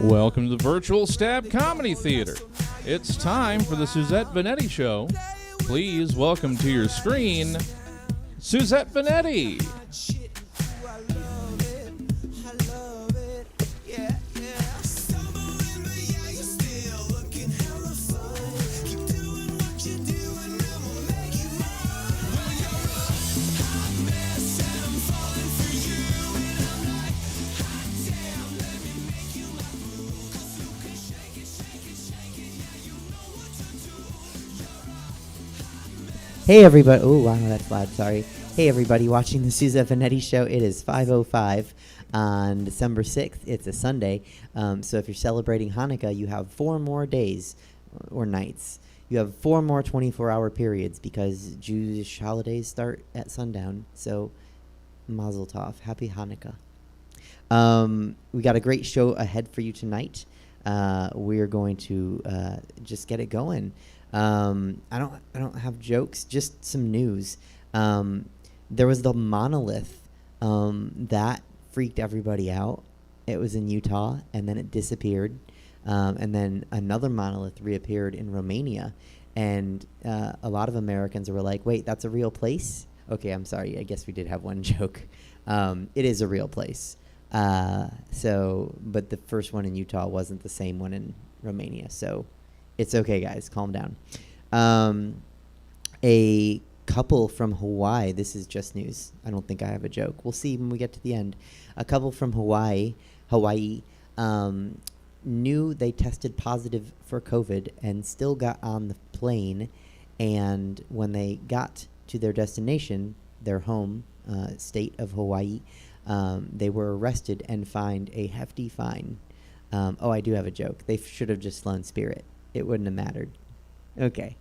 Welcome to the Virtual Stab Comedy Theater. It's time for the Suzette Veneti Show. Please welcome to your screen, Suzette Veneti. Hey everybody! Oh wow, that's loud. Sorry. Hey everybody, watching the Suzette Veneti Show. It is 5:05 on December 6th. It's a Sunday. So if you're celebrating Hanukkah, you have 4 more days or nights. You have 4 more 24-hour periods because Jewish holidays start at sundown. So Mazel Tov, Happy Hanukkah. We got a great show ahead for you tonight. We're going to just get it going. I don't have jokes, just some news. There was the monolith that freaked everybody out. It was in Utah, and then it disappeared. And then another monolith reappeared in Romania. And a lot of Americans were like, wait, that's a real place? Okay, I'm sorry. I guess we did have one joke. It is a real place. But the first one in Utah wasn't the same one in Romania. So it's okay, guys. Calm down. A couple from Hawaii. This is just news. I don't think I have a joke. We'll see when we get to the end. A couple from Hawaii, knew they tested positive for COVID and still got on the plane. And when they got to their destination, their home state of Hawaii, they were arrested and fined a hefty fine. I do have a joke. They should have just flown Spirit. It wouldn't have mattered. Okay.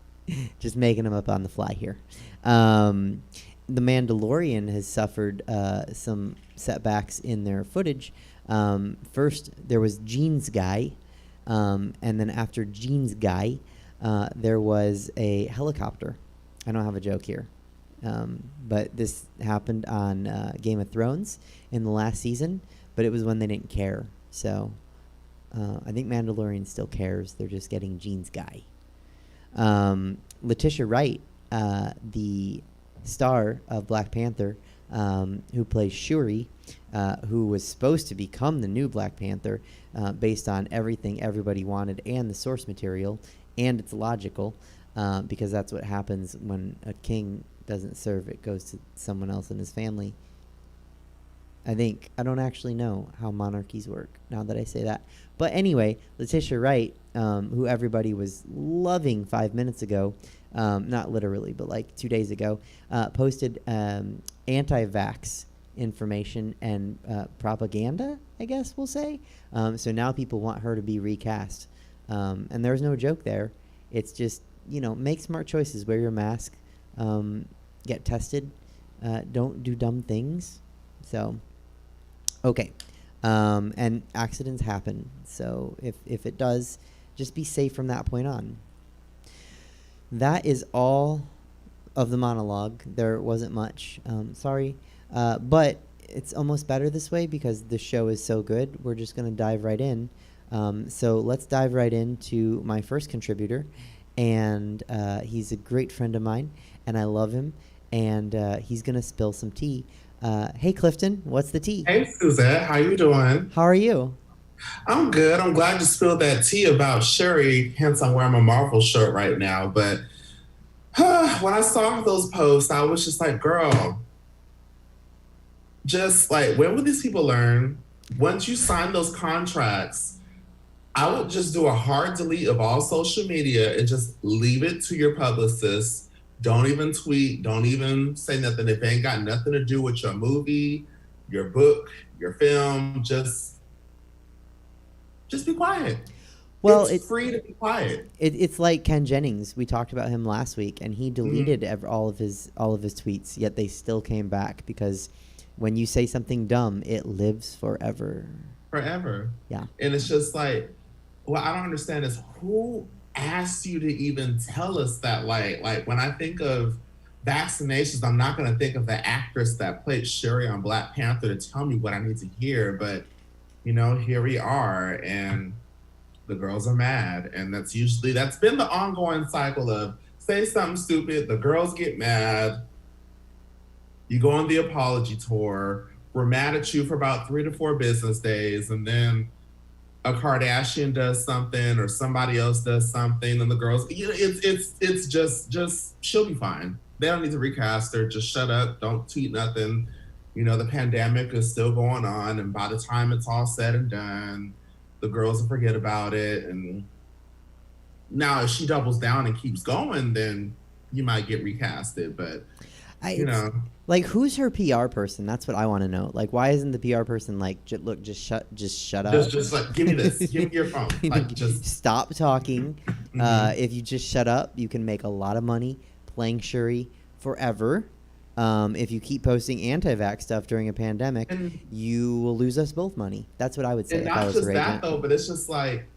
Just making them up on the fly here. The Mandalorian has suffered some setbacks in their footage. First, there was Jeans Guy. And then after Jeans Guy, there was a helicopter. I don't have a joke here. But this happened on Game of Thrones in the last season. But it was when they didn't care. So I think Mandalorian still cares. They're just getting Jeans Guy. Letitia Wright, the star of Black Panther, who plays Shuri, who was supposed to become the new Black Panther based on everything everybody wanted and the source material, and it's logical because that's what happens when a king doesn't serve. It goes to someone else in his family. I don't actually know how monarchies work now that I say that. But anyway, Letitia Wright, who everybody was loving 5 minutes ago, not literally, but like 2 days ago, posted anti-vax information and propaganda, I guess we'll say. So now people want her to be recast. And there's no joke there. It's just, make smart choices. Wear your mask. Get tested. Don't do dumb things. So, okay. And accidents happen. So if it does, just be safe from that point on. That is all of the monologue. There wasn't much. Sorry. But it's almost better this way because the show is so good. We're just going to dive right in. So let's dive right into my first contributor. And he's a great friend of mine, and I love him. And he's going to spill some tea. Hey, Clifton, what's the tea? Hey, Suzette, how you doing? How are you? I'm good. I'm glad you spilled that tea about Sherry. Hence, I'm wearing my Marvel shirt right now. But when I saw those posts, I was just like, girl, just like, when will these people learn? Once you sign those contracts, I would just do a hard delete of all social media and just leave it to your publicist. Don't even tweet. Don't even say nothing. If it ain't got nothing to do with your movie, your book, your film, just be quiet. Well, it's free to be quiet. It's like Ken Jennings. We talked about him last week, and he deleted all of his tweets. Yet they still came back because when you say something dumb, it lives forever. Forever. Yeah. And it's just like, what I don't understand is who asked you to even tell us that? Like when I think of vaccinations, I'm not going to think of the actress that played Shuri on Black Panther to tell me what I need to hear. But here we are, and the girls are mad, and that's been the ongoing cycle of say something stupid, the girls get mad, you go on the apology tour, we're mad at you for about 3 to 4 business days, and then a Kardashian does something or somebody else does something, and the girls, it's just she'll be fine. They don't need to recast her. Just shut up. Don't tweet nothing. The pandemic is still going on, and by the time it's all said and done, the girls will forget about it. And now if she doubles down and keeps going, then you might get recasted. But like, who's her PR person? That's what I want to know. Like, why isn't the PR person like, just shut up? Just like, give me this. Give me your phone. Like, just stop talking. If you just shut up, you can make a lot of money playing Shuri forever. If you keep posting anti-vax stuff during a pandemic, you will lose us both money. That's what I would say. And not just that, though, but it's just like,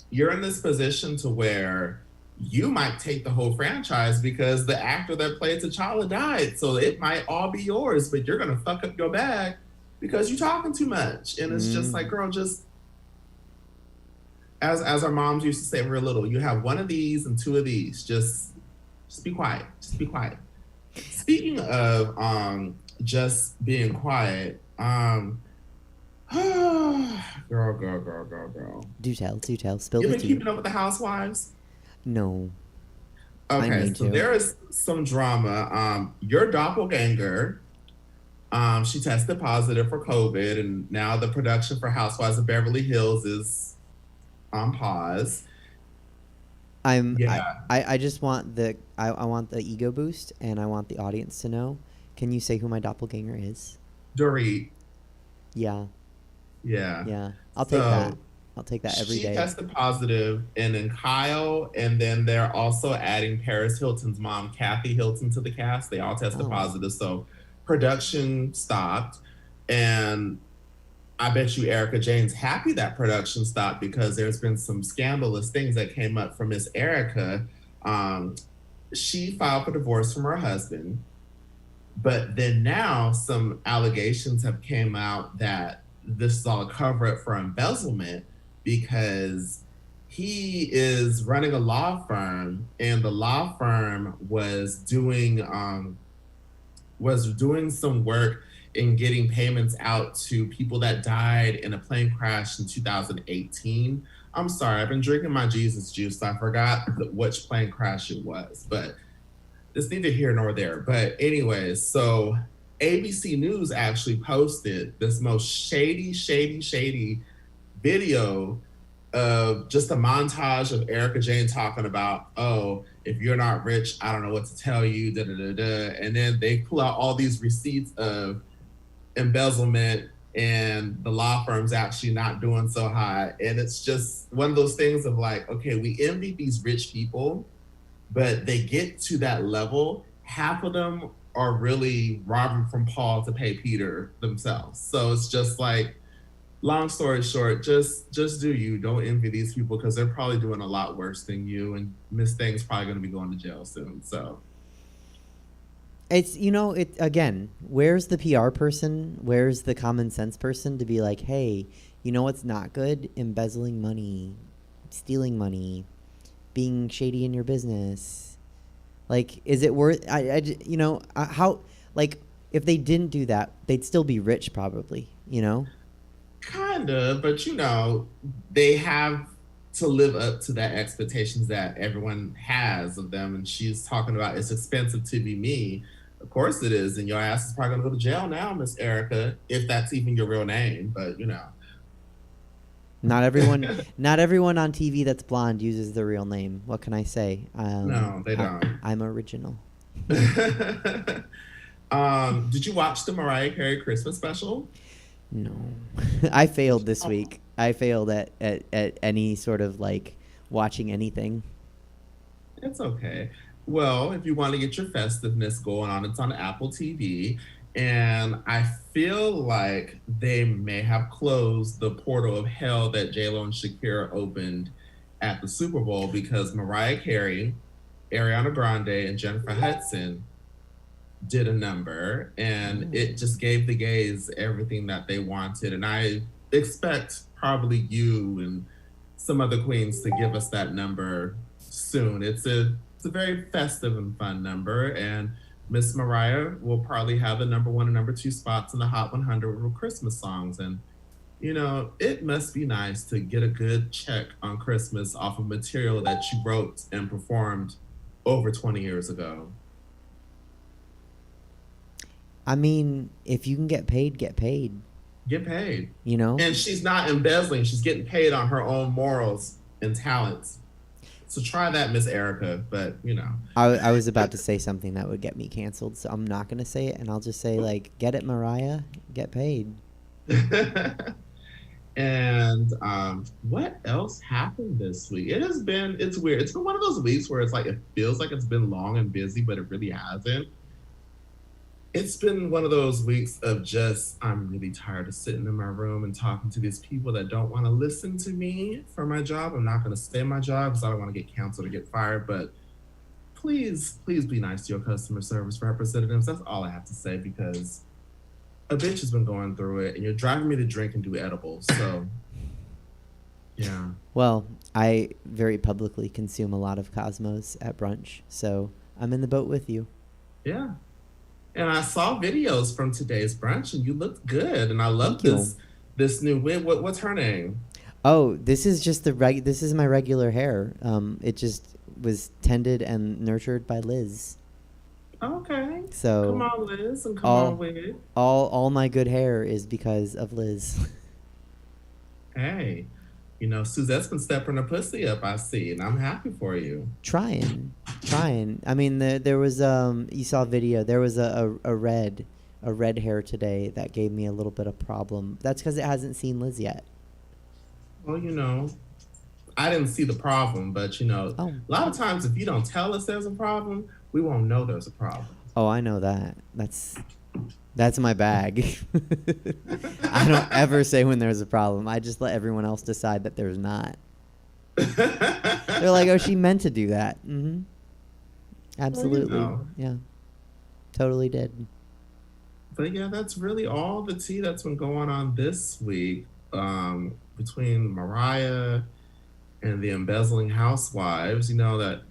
you're in this position to where you might take the whole franchise because the actor that played T'Challa died. So it might all be yours, but you're going to fuck up your bag because you're talking too much. And it's just like, girl, just as our moms used to say when we were little, you have one of these and 2 of these. Just be quiet. Just be quiet. Speaking of just being quiet, girl. Do tell. Spill You've the been tea. keeping up with the Housewives? No. Okay, so there is some drama. Your doppelganger, she tested positive for COVID, and now the production for Housewives of Beverly Hills is on pause. I just want I want the ego boost, and I want the audience to know. Can you say who my doppelganger is? Dorit. Yeah. Yeah. I'll take that. I'll take that every day. She tested positive, and then Kyle, and then they're also adding Paris Hilton's mom, Kathy Hilton, to the cast. They all tested positive, so production stopped. And I bet you Erica Jane's happy that production stopped because there's been some scandalous things that came up from Miss Erica. She filed for divorce from her husband, but then now some allegations have came out that this is all a cover-up for embezzlement because he is running a law firm, and the law firm was doing some work in getting payments out to people that died in a plane crash in 2018. I'm sorry, I've been drinking my Jesus juice, so I forgot which plane crash it was, but it's neither here nor there. But anyways, so ABC News actually posted this most shady video of just a montage of Erica Jane talking about, oh, if you're not rich, I don't know what to tell you, And then they pull out all these receipts of embezzlement, and the law firm's actually not doing so hot. And it's just one of those things of like, okay, we envy these rich people, but they get to that level, half of them are really robbing from Paul to pay Peter themselves. So it's just like, long story short, just do you. Don't envy these people because they're probably doing a lot worse than you, and Miss Thing's probably going to be going to jail soon. So it's, it again, where's the PR person? Where's the common sense person to be like, hey, you know what's not good? Embezzling money, stealing money, being shady in your business. Like, is it worth? How? Like, if they didn't do that, they'd still be rich, probably. kind of, but they have to live up to that expectations that everyone has of them. And she's talking about it's expensive to be me. Of course it is, and your ass is probably gonna go to jail now, Miss Erica, if that's even your real name. But Not everyone on TV that's blonde uses their real name. What can I say? No, they don't. I'm original. Did you watch the Mariah Carey Christmas special? No. I failed this week. I failed at any sort of like watching anything. It's okay. Well, if you want to get your festiveness going on, it's on Apple TV. And I feel like they may have closed the portal of hell that J-Lo and Shakira opened at the Super Bowl, because Mariah Carey, Ariana Grande, and Jennifer Hudson did a number, and it just gave the gays everything that they wanted. And I expect probably you and some other queens to give us that number soon. It's a very festive and fun number, and Miss Mariah will probably have the number 1 and number 2 spots in the Hot 100 with Christmas songs. And it must be nice to get a good check on Christmas off of material that you wrote and performed over 20 years ago. I mean, if you can get paid, get paid. Get paid. And she's not embezzling. She's getting paid on her own morals and talents. So try that, Miss Erica. But, I was about to say something that would get me canceled, so I'm not going to say it. And I'll just say, like, get it, Mariah. Get paid. And what else happened this week? It's weird. It's been one of those weeks where it's like, it feels like it's been long and busy, but it really hasn't. It's been one of those weeks of I'm really tired of sitting in my room and talking to these people that don't want to listen to me for my job. I'm not going to stay in my job because I don't want to get canceled or get fired. But please be nice to your customer service representatives. That's all I have to say, because a bitch has been going through it, and you're driving me to drink and do edibles. So, yeah. Well, I very publicly consume a lot of Cosmos at brunch, so I'm in the boat with you. Yeah. And I saw videos from today's brunch, and you looked good. And I love this new wig. What's her name? Oh, this is just this is my regular hair. It just was tended and nurtured by Liz. Okay. So come on, Liz, and come on with it. All my good hair is because of Liz. Hey, Suzette's been stepping her pussy up, I see, and I'm happy for you. Trying. I mean, there was you saw a video. There was a red hair today that gave me a little bit of problem. That's because it hasn't seen Liz yet. Well, I didn't see the problem, but a lot of times if you don't tell us there's a problem, we won't know there's a problem. Oh, I know that. That's my bag. I don't ever say when there's a problem. I just let everyone else decide that there's not. They're like, oh, she meant to do that. Mm-hmm. Absolutely. Well, yeah. Totally did. But yeah, that's really all the tea that's been going on this week, between Mariah and the embezzling housewives. That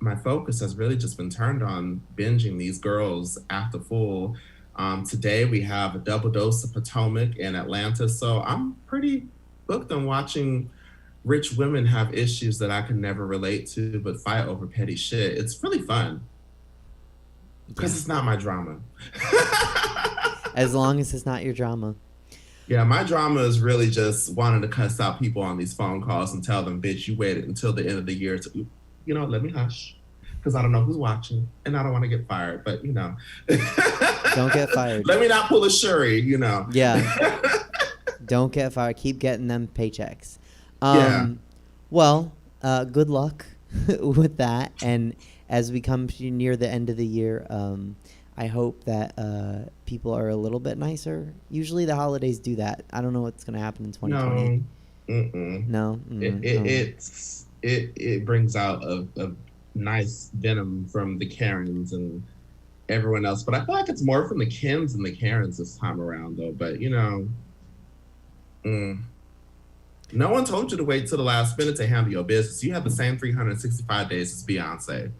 my focus has really just been turned on binging these girls after full. Today we have a double dose of Potomac in Atlanta, so I'm pretty booked on watching rich women have issues that I can never relate to but fight over petty shit. It's really fun because it's not my drama. As long as it's not your drama. Yeah, my drama is really just wanting to cuss out people on these phone calls and tell them, bitch, you waited until the end of the year to, let me hush, because I don't know who's watching and I don't want to get fired, but Don't get fired. Let me not pull a Shuri, Yeah. Don't get fired. Keep getting them paychecks. Yeah. Well, good luck with that. And as we come near the end of the year, I hope that people are a little bit nicer. Usually the holidays do that. I don't know what's going to happen in 2020. No. It brings out a nice venom from the Karens and everyone else, but I feel like it's more from the Kens and the Karens this time around, though. But no one told you to wait till the last minute to handle your business. You have the same 365 days as Beyonce.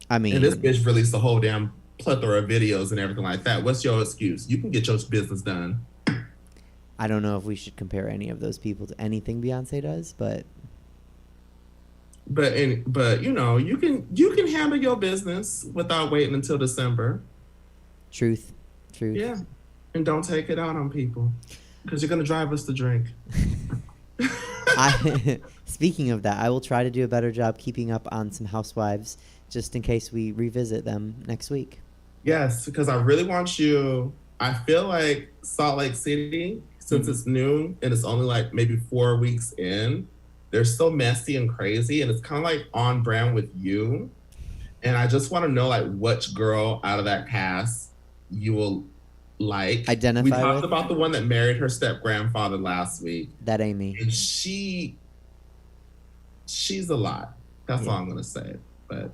I mean, and this bitch released a whole damn plethora of videos and everything like that. What's your excuse? You can get your business done. I don't know if we should compare any of those people to anything Beyonce does, but you can handle your business without waiting until December. Truth. Yeah, and don't take it out on people because you're gonna drive us to drink. Speaking of that, I will try to do a better job keeping up on some housewives, just in case we revisit them next week. Yes, because I really want you. I feel like Salt Lake City, since it's new and it's only like maybe 4 weeks in, they're so messy and crazy, and it's kind of like on brand with you. And I just want to know like which girl out of that cast you will like. Identify We talked with? about the one that married her step grandfather last week. That Amy. And she's a lot. That's all I'm gonna say. But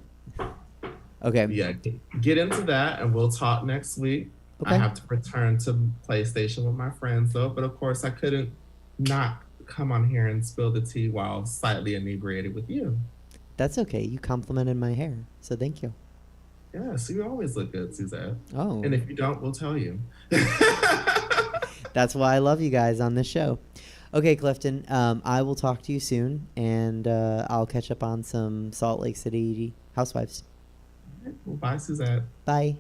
okay. Yeah, get into that, and we'll talk next week. Okay. I have to return to PlayStation with my friends, though. But of course, I couldn't not come on here and spill the tea while slightly inebriated with you. That's okay. You complimented my hair, so thank you. Yes, you always look good, Suzette. Oh. And if you don't, we'll tell you. That's why I love you guys on this show. Okay, Clifton, I will talk to you soon, and I'll catch up on some Salt Lake City housewives. Well, bye, Suzette. Bye.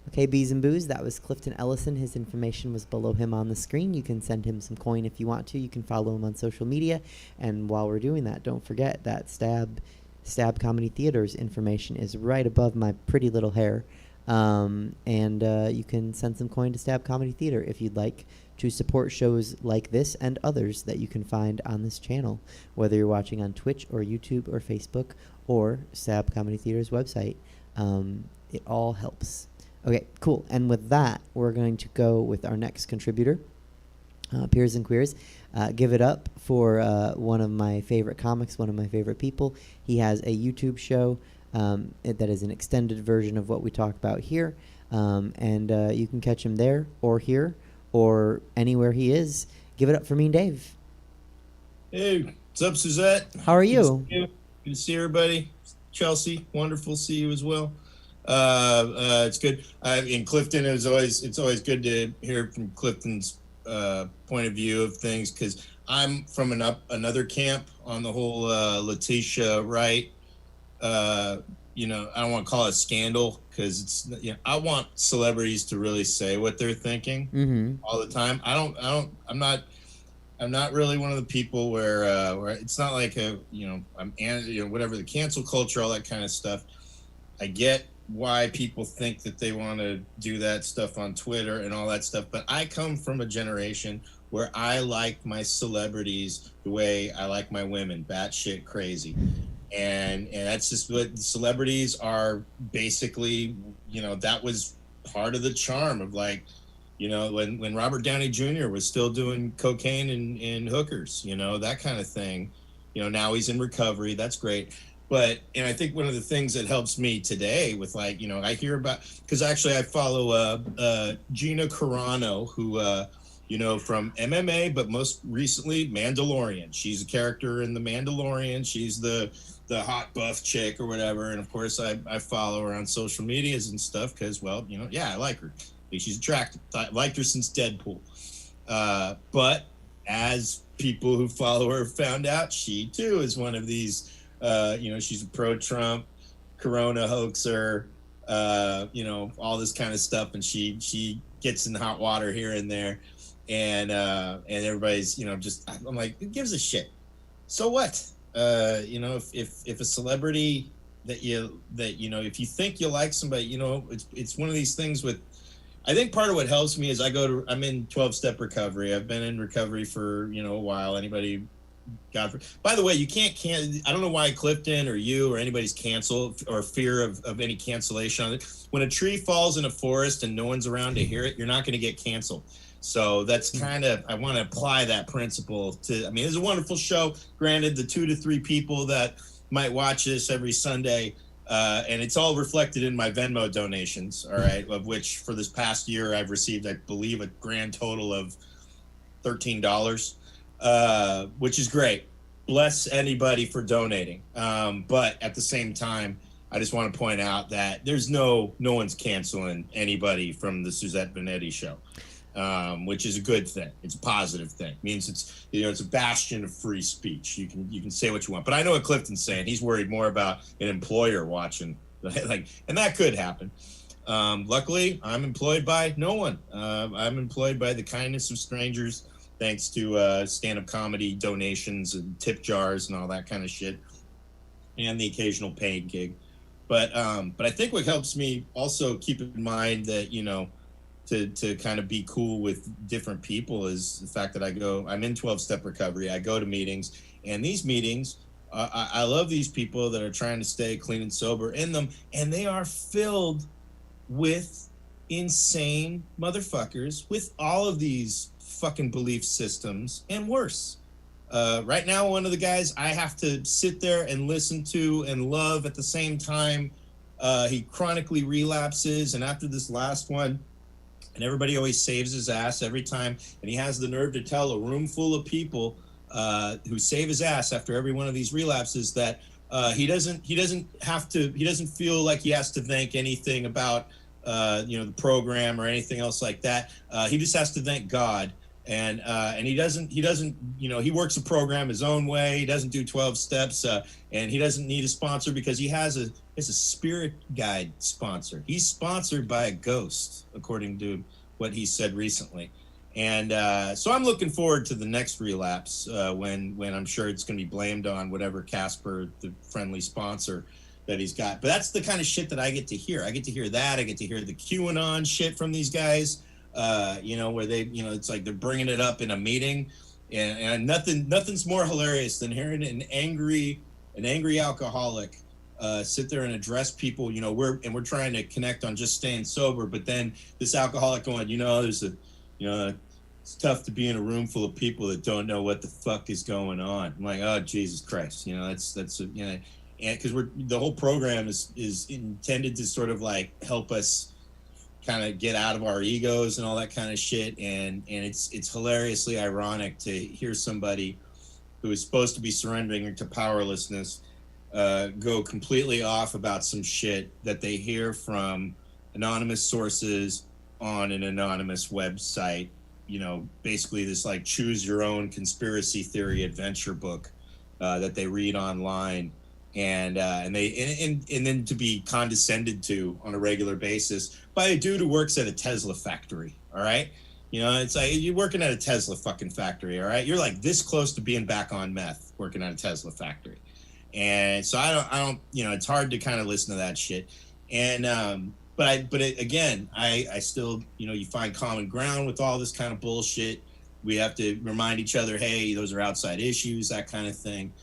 Okay, bees and booze, that was Clifton Ellison. His information was below him on the screen. You can send him some coin if you want to. You can follow him on social media. And while we're doing that, don't forget that Stab Comedy Theater's information is right above my pretty little hair. And you can send some coin to Stab Comedy Theater if you'd like to support shows like this and others that you can find on this channel, whether you're watching on Twitch or YouTube or Facebook or Stab Comedy Theater's website. It all helps. Okay, cool. And with that, we're going to go with our next contributor, Peers and Queers. Give it up for one of my favorite comics, one of my favorite people. He has a YouTube show that is an extended version of what we talk about here. And you can catch him there or here or anywhere he is. Give it up for me and Dave. Hey, what's up, Suzette? How are you? Good to see everybody. Chelsea, wonderful to see you as well. It's good. In Clifton, it's always good to hear from Clifton's point of view of things, because I'm from another camp on the whole Letitia Wright. I don't want to call it scandal, because it's I want celebrities to really say what they're thinking all the time. I'm not really one of the people where it's not like I'm whatever the cancel culture, all that kind of stuff. I get why people think that they want to do that stuff on Twitter and all that stuff, but I come from a generation where I like my celebrities the way I like my women, batshit crazy, and that's just what celebrities are basically. That was part of the charm of when Robert Downey Jr. was still doing cocaine and hookers, that kind of thing. Now he's in recovery. That's great. And I think one of the things that helps me today with I hear about, because actually I follow Gina Carano, who, from MMA, but most recently Mandalorian. She's a character in The Mandalorian. She's the hot buff chick or whatever. And of course I follow her on social medias and stuff because, I like her. I think she's attractive. I liked her since Deadpool. But as people who follow her found out, she too is one of these, she's a pro-Trump, Corona hoaxer, all this kind of stuff. And she gets in the hot water here and there. And everybody's, I'm like, who gives a shit? So what? If a celebrity if you think you like somebody, it's one of these things with, I think part of what helps me is I'm in 12-step recovery. I've been in recovery for, a while. Anybody By the way, you can't I don't know why Clifton or you or anybody's canceled or fear of any cancellation on it. When a tree falls in a forest and no one's around to hear it, you're not going to get canceled. So that's kind of, I want to apply that principle to, I mean, it's a wonderful show. Granted, the 2 to 3 people that might watch this every Sunday, and it's all reflected in my Venmo donations, all right, of which for this past year I've received, I believe, a grand total of $13, which is great. Bless anybody for donating. But at the same time, I just want to point out that there's no one's canceling anybody from the Suzette Veneti show. Which is a good thing. It's a positive thing. It means it's, you know, it's a bastion of free speech. You can say what you want. But I know what Clifton's saying. He's worried more about an employer watching, like, and that could happen. Luckily, I'm employed by no one. I'm employed by the kindness of strangers, thanks to stand-up comedy donations and tip jars and all that kind of shit, and the occasional paid gig. But I think what helps me also keep in mind that, you know, to kind of be cool with different people is the fact that I'm in 12-step recovery. I go to meetings, and these meetings, I love these people that are trying to stay clean and sober in them, and they are filled with insane motherfuckers with all of these fucking belief systems and worse. Right now, one of the guys I have to sit there and listen to and love at the same time, he chronically relapses, and after this last one, and everybody always saves his ass every time. And he has the nerve to tell a room full of people who save his ass after every one of these relapses that he doesn't feel like he has to thank anything about the program or anything else like that. He just has to thank God. And he doesn't, he works the program his own way. He doesn't do 12 steps, and he doesn't need a sponsor because he has a spirit guide sponsor. He's sponsored by a ghost, according to what he said recently. And so I'm looking forward to the next relapse when I'm sure it's going to be blamed on whatever Casper, the friendly sponsor that he's got. But that's the kind of shit that I get to hear. I get to hear that. I get to hear the QAnon shit from these guys. Where they, it's like they're bringing it up in a meeting, and nothing's more hilarious than hearing an angry alcoholic sit there and address people. We're trying to connect on just staying sober, but then this alcoholic going, it's tough to be in a room full of people that don't know what the fuck is going on. I'm like, oh Jesus Christ, that's and because the whole program is intended to sort of like help us kind of get out of our egos and all that kind of shit, and it's hilariously ironic to hear somebody who is supposed to be surrendering to powerlessness go completely off about some shit that they hear from anonymous sources on an anonymous website. Basically this like choose your own conspiracy theory adventure book that they read online. And then to be condescended to on a regular basis by a dude who works at a Tesla factory. All right. It's like you're working at a Tesla fucking factory. All right. You're like this close to being back on meth working at a Tesla factory. And so I don't, it's hard to kind of listen to that shit. And, again, I still, you find common ground with all this kind of bullshit. We have to remind each other, hey, those are outside issues, that kind of thing.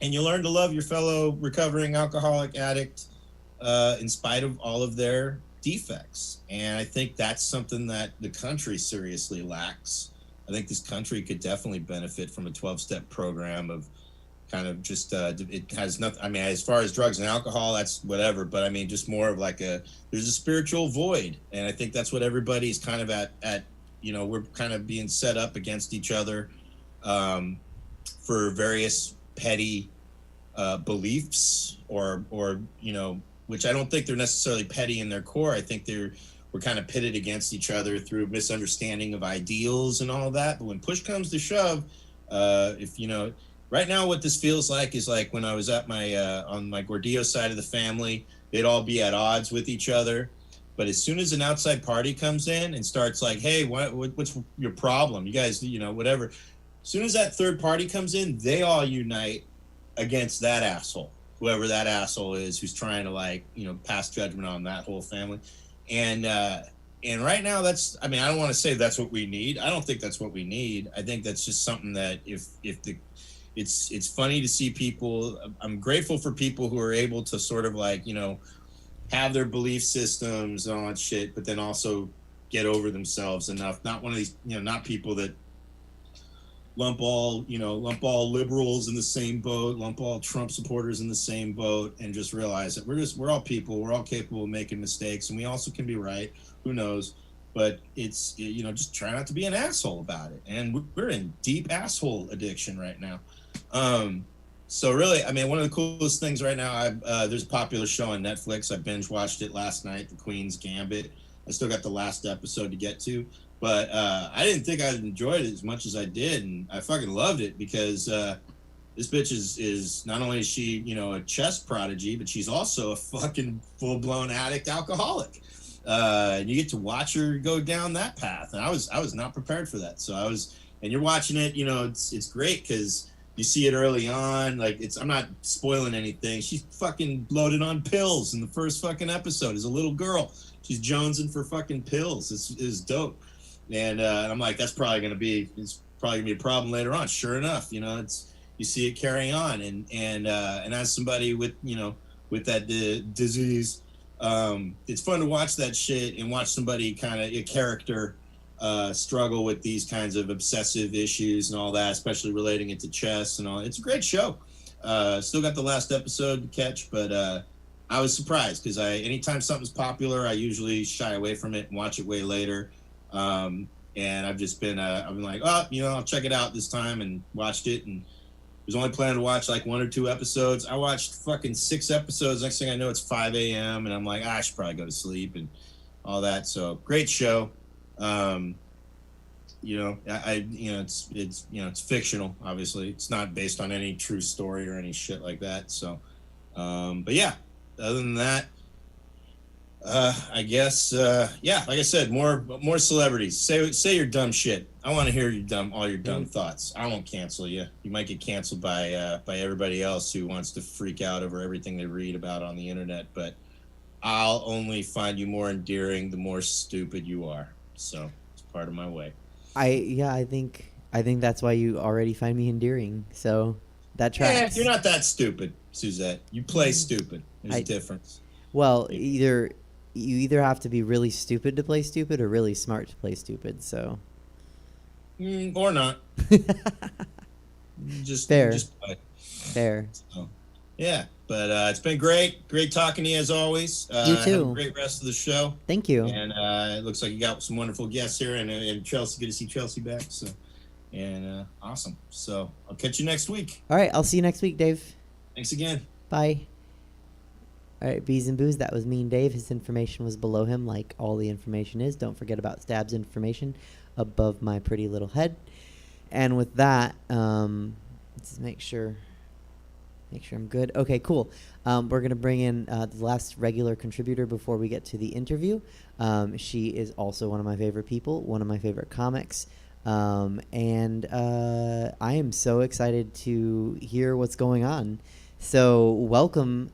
And you learn to love your fellow recovering alcoholic addict in spite of all of their defects. And I think that's something that the country seriously lacks. I think this country could definitely benefit from a 12-step program of kind of just, it has nothing, I mean, as far as drugs and alcohol, that's whatever, but I mean, just more of like there's a spiritual void. And I think that's what everybody's kind of at we're kind of being set up against each other for various petty beliefs or which I don't think they're necessarily petty in their core. I think we're kind of pitted against each other through misunderstanding of ideals and all that. But when push comes to shove, right now what this feels like is like when I was at my on my Gordillo side of the family, they'd all be at odds with each other. But as soon as an outside party comes in and starts like, hey, what's your problem? You guys, whatever. As soon as that third party comes in, they all unite against that asshole, whoever that asshole is, who's trying to pass judgment on that whole family. And And right now, that's, I mean, I don't want to say that's what we need. I don't think that's what we need. I think that's just something that it's funny to see people. I'm grateful for people who are able to sort of like, have their belief systems and all that shit, but then also get over themselves enough. Not one of these, not people that lump all liberals in the same boat, lump all Trump supporters in the same boat, and just realize that we're all people, we're all capable of making mistakes, and we also can be right. Who knows? But it's, just try not to be an asshole about it. And we're in deep asshole addiction right now. So really, I mean, one of the coolest things right now, there's a popular show on Netflix. I binge watched it last night, The Queen's Gambit. I still got the last episode to get to, but I didn't think I'd enjoyed it as much as I did, and I fucking loved it because this bitch is not only is she, a chess prodigy, but she's also a fucking full-blown addict alcoholic. And you get to watch her go down that path, and I was not prepared for that. So and you're watching it, it's great because you see it early on. Like, I'm not spoiling anything. She's fucking loaded on pills in the first fucking episode as a little girl. She's jonesing for fucking pills. It's dope. And I'm like, it's probably gonna be a problem later on. Sure enough, you see it carry on. And as somebody with that disease, it's fun to watch that shit and watch somebody kind of a character struggle with these kinds of obsessive issues and all that, especially relating it to chess and all. It's a great show. Still got the last episode to catch, but I was surprised because anytime something's popular, I usually shy away from it and watch it way later. And I've just been like, I'll check it out this time, and watched it, and was only planning to watch like 1 or 2 episodes. I watched fucking 6 episodes. Next thing I know, it's 5 a.m. and I'm like, I should probably go to sleep and all that. So great show. It's fictional, obviously. It's not based on any true story or any shit like that. So, but yeah, other than that, I guess, like I said, more celebrities. Say your dumb shit. I want to hear all your dumb thoughts. I won't cancel you. You might get canceled by everybody else who wants to freak out over everything they read about on the internet, but I'll only find you more endearing the more stupid you are. So it's part of my way. I think that's why you already find me endearing. So that tracks. Yeah, you're not that stupid, Suzette. You play stupid. There's a difference. Well, you either have to be really stupid to play stupid or really smart to play stupid. So. Or not. Just fair. Just play. Fair. So, yeah, but it's been great talking to you as always. You too. Have a great rest of the show. Thank you. And it looks like you got some wonderful guests here, and Chelsea, good to see Chelsea back. So, and awesome. So I'll catch you next week. All right, I'll see you next week, Dave. Thanks again. Bye. All right, Bees and Booze, that was me and Dave. His information was below him, like all the information is. Don't forget about Stab's information above my pretty little head. And with that, let's make sure I'm good. Okay, cool. We're going to bring in the last regular contributor before we get to the interview. She is also one of my favorite people, one of my favorite comics. And I am so excited to hear what's going on. So welcome,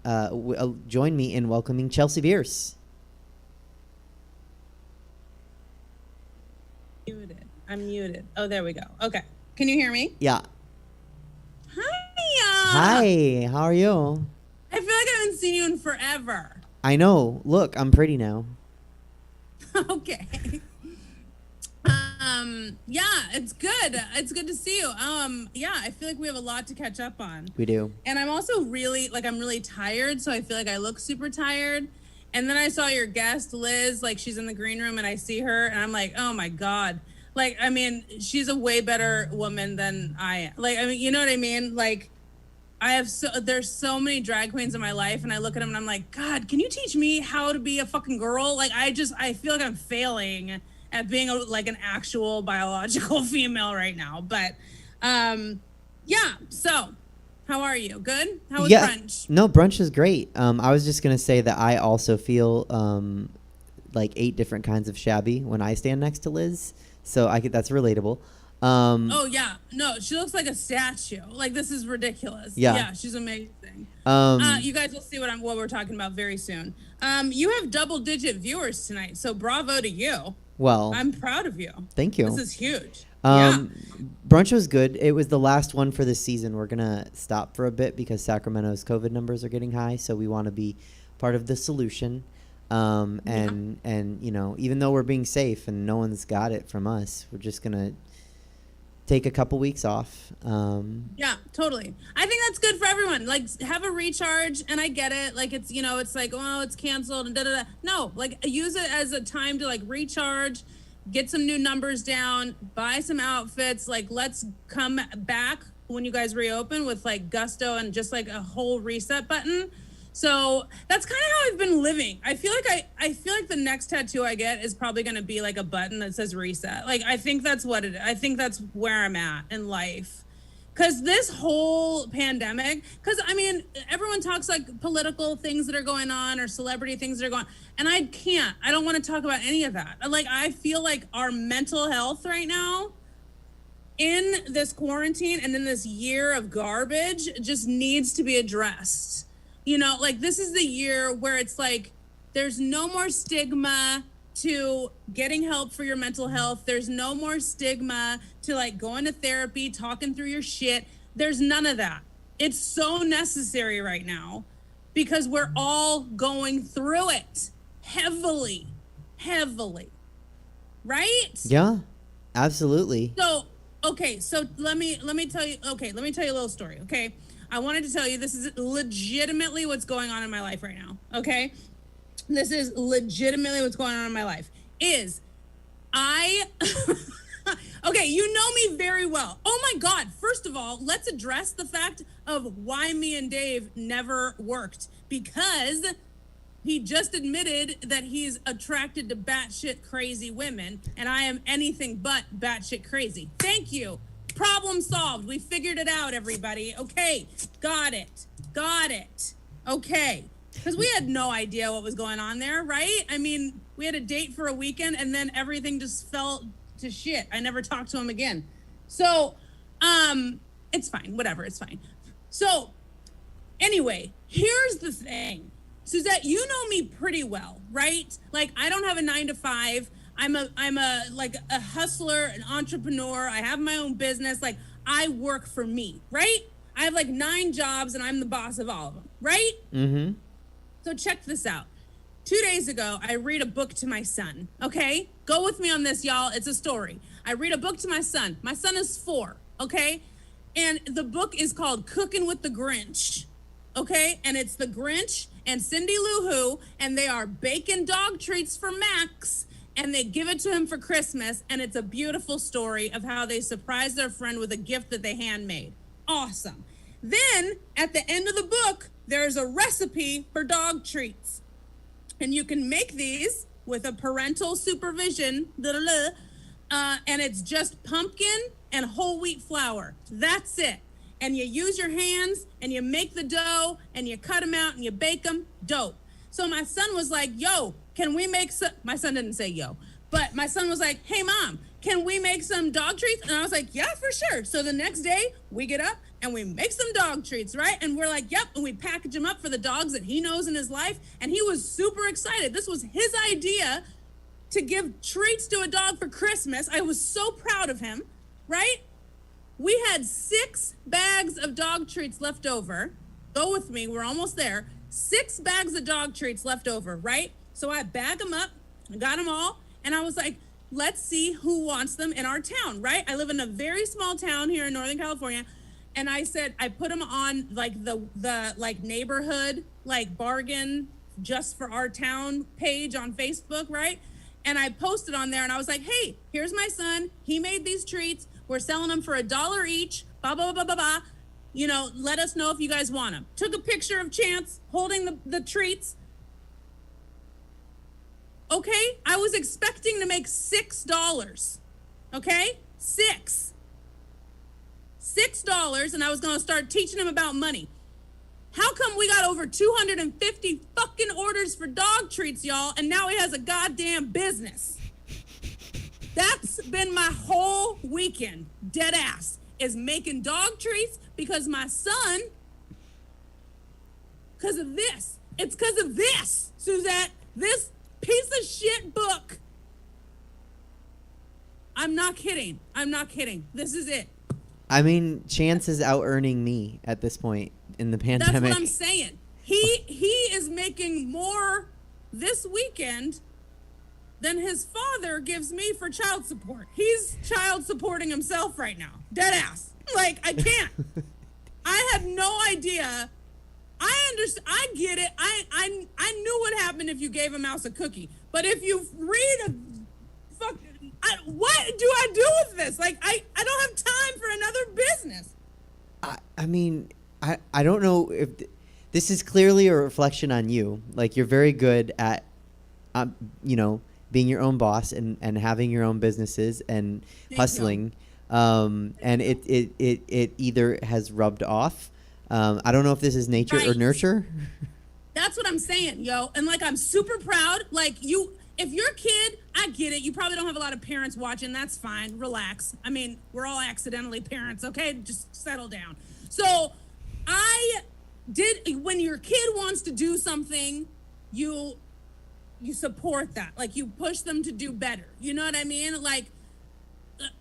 join me in welcoming Chelsea Bearce. I'm muted. Oh, there we go. Okay. Can you hear me? Yeah. Hi. Hi, how are you? I feel like I haven't seen you in forever. I know. Look, I'm pretty now. Okay. Yeah, it's good. It's good to see you. Yeah, I feel like we have a lot to catch up on. We do. And I'm also I'm really tired, so I feel like I look super tired. And then I saw your guest, Liz, like she's in the green room and I see her and I'm like, oh my God. Like, I mean, she's a way better woman than I am. Like, I mean, you know what I mean? Like, there's so many drag queens in my life and I look at them and I'm like, God, can you teach me how to be a fucking girl? Like, I feel like I'm failing at being an actual biological female right now. But, yeah. So how are you? Good? How was brunch? No, brunch is great. I was just going to say that I also feel, like 8 different kinds of shabby when I stand next to Liz. So that's relatable. Oh yeah, no, she looks like a statue. Like this is ridiculous. Yeah. She's amazing. Um, You guys will see what we're talking about very soon. You have double-digit viewers tonight, so bravo to you. well, I'm proud of you. thank you. This is huge. Yeah. Brunch was good. It was the last one for this season. We're gonna stop for a bit because Sacramento's COVID numbers are getting high, so we want to be part of the solution. And you know, even though we're being safe and no one's got it from us, we're just gonna take a couple weeks off. Yeah, totally. I think that's good for everyone. Like, have a recharge, and I get it. Like, it's, you know, it's like, oh, it's canceled and da-da-da. No, like, use it as a time to, like, recharge, get some new numbers down, buy some outfits. Like, let's come back when you guys reopen with, like, gusto and just, like, a whole reset button. So that's kind of how I've been living. I feel like the next tattoo I get is probably going to be like a button that says reset. Like, I think that's what it is. I think that's where I'm at in life. Because this whole pandemic, because I mean, everyone talks like political things that are going on or celebrity things that are going on. And I don't want to talk about any of that. Like, I feel like our mental health right now in this quarantine and in this year of garbage just needs to be addressed. You know, like this is the year where it's like there's no more stigma to getting help for your mental health. There's no more stigma to like going to therapy, talking through your shit. There's none of that. It's so necessary right now because we're all going through it heavily. Right? Yeah, absolutely. So, okay, so let me tell you a little story, okay? I wanted to tell you this is legitimately what's going on in my life right now, okay? This is legitimately what's going on in my life. Okay, you know me very well. Oh my God, first of all, let's address the fact of why me and Dave never worked. Because he just admitted that he's attracted to batshit crazy women, and I am anything but batshit crazy. Thank you. Problem solved. We figured it out, everybody. Okay. Got it. Okay. Because we had no idea what was going on there, right? I mean, we had a date for a weekend and then everything just fell to shit. I never talked to him again. So, it's fine. Whatever. It's fine. So, anyway, here's the thing. Suzette, you know me pretty well, right? Like, I don't have a 9-to-5. I'm a like a hustler, an entrepreneur. I have my own business. Like, I work for me, right? I have like 9 jobs and I'm the boss of all of them, right? Mm-hmm. So check this out. 2 days ago, I read a book to my son, okay? Go with me on this, y'all. It's a story. I read a book to my son. My son is 4, okay? And the book is called Cooking with the Grinch, okay? And it's the Grinch and Cindy Lou Who, and they are baking dog treats for Max, and they give it to him for Christmas, and it's a beautiful story of how they surprise their friend with a gift that they handmade. Awesome. Then, at the end of the book, there's a recipe for dog treats. And you can make these with a parental supervision, and it's just pumpkin and whole wheat flour. That's it. And you use your hands, and you make the dough, and you cut them out, and you bake them. Dope. So my son was like, yo, can we make some, my son didn't say yo, but my son was like, hey mom, can we make some dog treats? And I was like, yeah, for sure. So the next day we get up and we make some dog treats, right? And we're like, yep. And we package them up for the dogs that he knows in his life. And he was super excited. This was his idea to give treats to a dog for Christmas. I was so proud of him, right? We had 6 bags of dog treats left over. Go with me, we're almost there. 6 bags of dog treats left over, right? So I bag them up, I got them all, and I was like, let's see who wants them in our town, right? I live in a very small town here in Northern California, and I said, I put them on like the like neighborhood, like bargain just for our town page on Facebook, right? And I posted on there and I was like, hey, here's my son. He made these treats. We're selling them for $1 each, blah, blah, blah, blah, blah. You know, let us know if you guys want them. Took a picture of Chance holding the treats. Okay, I was expecting to make $6, okay? $6, and I was gonna start teaching him about money. How come we got over 250 fucking orders for dog treats, y'all, and now he has a goddamn business? That's been my whole weekend, dead ass, is making dog treats because my son, because of this. It's because of this, Suzette. This piece of shit book. I'm not kidding. This is it. I mean, Chance is out earning me at this point in the pandemic. That's what I'm saying. He is making more this weekend than his father gives me for child support. He's child supporting himself right now. Dead ass. Like, I can't. I had no idea. I understand. I get it. I knew what happened if you gave a mouse a cookie. But if you read a what do I do with this? Like, I don't have time for another business. I mean, I don't know if this is clearly a reflection on you. Like, you're very good at, being your own boss and having your own businesses and hustling. And it either has rubbed off. I don't know if this is nature or nurture. That's what I'm saying, yo. And like, I'm super proud. Like, if you're a kid, I get it. You probably don't have a lot of parents watching. That's fine. Relax. I mean, we're all accidentally parents, okay? Just settle down. So when your kid wants to do something, you support that. Like, you push them to do better. You know what I mean? Like,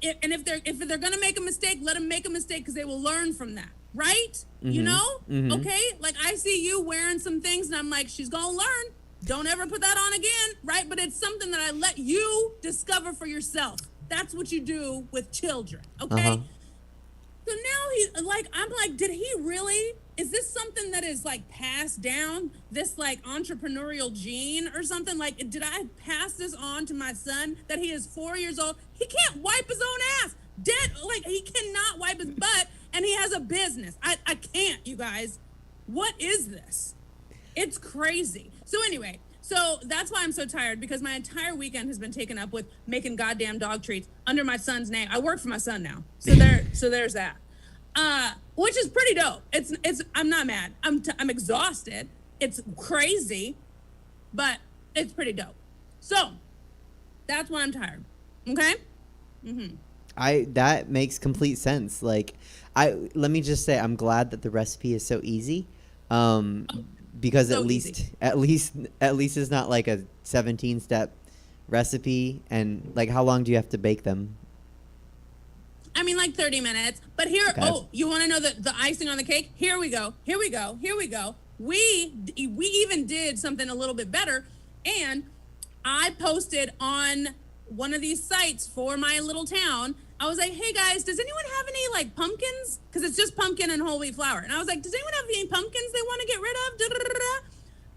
if they're going to make a mistake, let them make a mistake because they will learn from that. Right? Mm-hmm. You know? Mm-hmm. Okay? Like, I see you wearing some things and I'm like, she's going to learn. Don't ever put that on again, right? But it's something that I let you discover for yourself. That's what you do with children, okay? Uh-huh. So now I'm like, did he really? Is this something that is like passed down, this like entrepreneurial gene or something? Like, did I pass this on to my son that he is 4 years old? He can't wipe his own ass. Dead, like, he cannot wipe his butt and he has a business. I can't, you guys. What is this? It's crazy. So anyway, that's why I'm so tired, because my entire weekend has been taken up with making goddamn dog treats under my son's name. I work for my son now. So there's that. Which is pretty dope. I'm not mad. I'm exhausted. It's crazy, but it's pretty dope. So that's why I'm tired. Okay? Mm-hmm. That makes complete sense. Like, let me just say, I'm glad that the recipe is so easy. Because so at least it's not like a 17-step recipe. And like, how long do you have to bake them? I mean, like 30 minutes. But here, okay. You want to know the icing on the cake? Here we go. We even did something a little bit better, and I posted on one of these sites for my little town. I was like, hey guys, does anyone have any like pumpkins? Because it's just pumpkin and whole wheat flour. And I was like, does anyone have any pumpkins they want to get rid of? Da-da-da-da-da.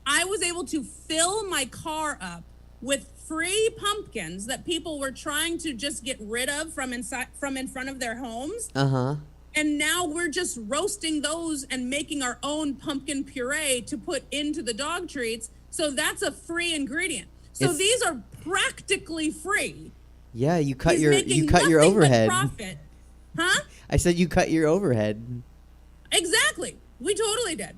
I was able to fill my car up with free pumpkins that people were trying to just get rid of from in front of their homes. Uh-huh. And now we're just roasting those and making our own pumpkin puree to put into the dog treats. So that's a free ingredient. So these are practically free. Yeah, you cut your overhead. Profit. Huh? I said you cut your overhead. Exactly. We totally did.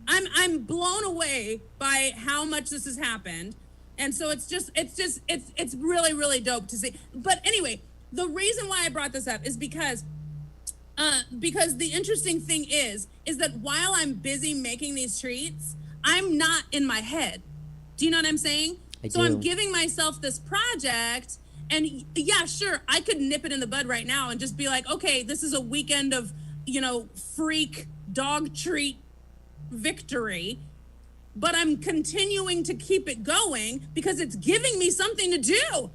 I'm blown away by how much this has happened. And so it's really, really dope to see. But anyway, the reason why I brought this up is because the interesting thing is that while I'm busy making these treats, I'm not in my head. Do you know what I'm saying? So I'm giving myself this project, and yeah, sure, I could nip it in the bud right now and just be like, okay, this is a weekend of, freak dog treat victory, but I'm continuing to keep it going because it's giving me something to do.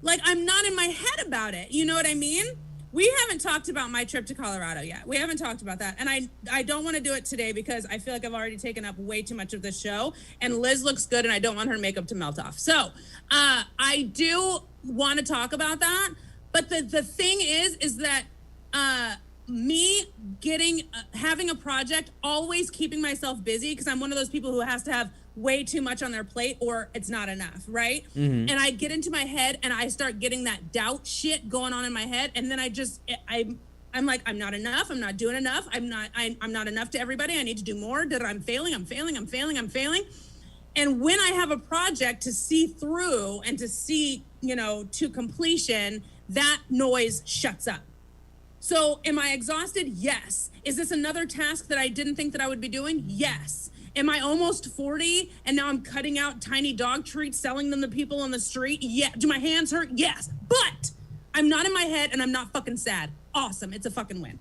Like, I'm not in my head about it. You know what I mean? We haven't talked about my trip to Colorado yet. We haven't talked about that. And I don't want to do it today because I feel like I've already taken up way too much of this show. And Liz looks good and I don't want her makeup to melt off. So I do want to talk about that. But the thing is that me having a project, always keeping myself busy, because I'm one of those people who has to have way too much on their plate or it's not enough, right? Mm-hmm. And I get into my head and I start getting that doubt shit going on in my head, and then I'm like, I'm not enough, I'm not doing enough, I'm not enough to everybody, I need to do more, I'm failing. And when I have a project to see through and to see, to completion, that noise shuts up. So am I exhausted? Yes. Is this another task that I didn't think that I would be doing? Yes. Am I almost 40 and now I'm cutting out tiny dog treats, selling them to people on the street? Yeah. Do my hands hurt? Yes. But I'm not in my head and I'm not fucking sad. Awesome. It's a fucking win.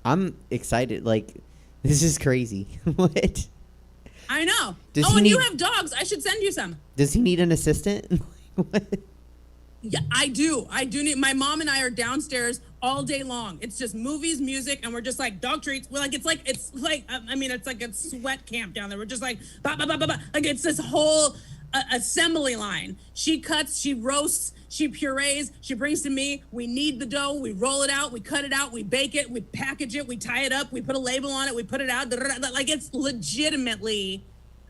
I'm excited. Like, this is crazy. What? I know. Does and he you need- have dogs. I should send you some. Does he need an assistant? What? Yeah, I do. I do need. My mom and I are downstairs all day long. It's just movies, music, and we're just like dog treats. We're like, it's like a sweat camp down there. We're just like, bah, bah, bah, bah, bah. Like it's this whole assembly line. She cuts, she roasts, she purees, she brings to me. We knead the dough, we roll it out, we cut it out, we bake it, we package it, we tie it up, we put a label on it, we put it out. Like it's legitimately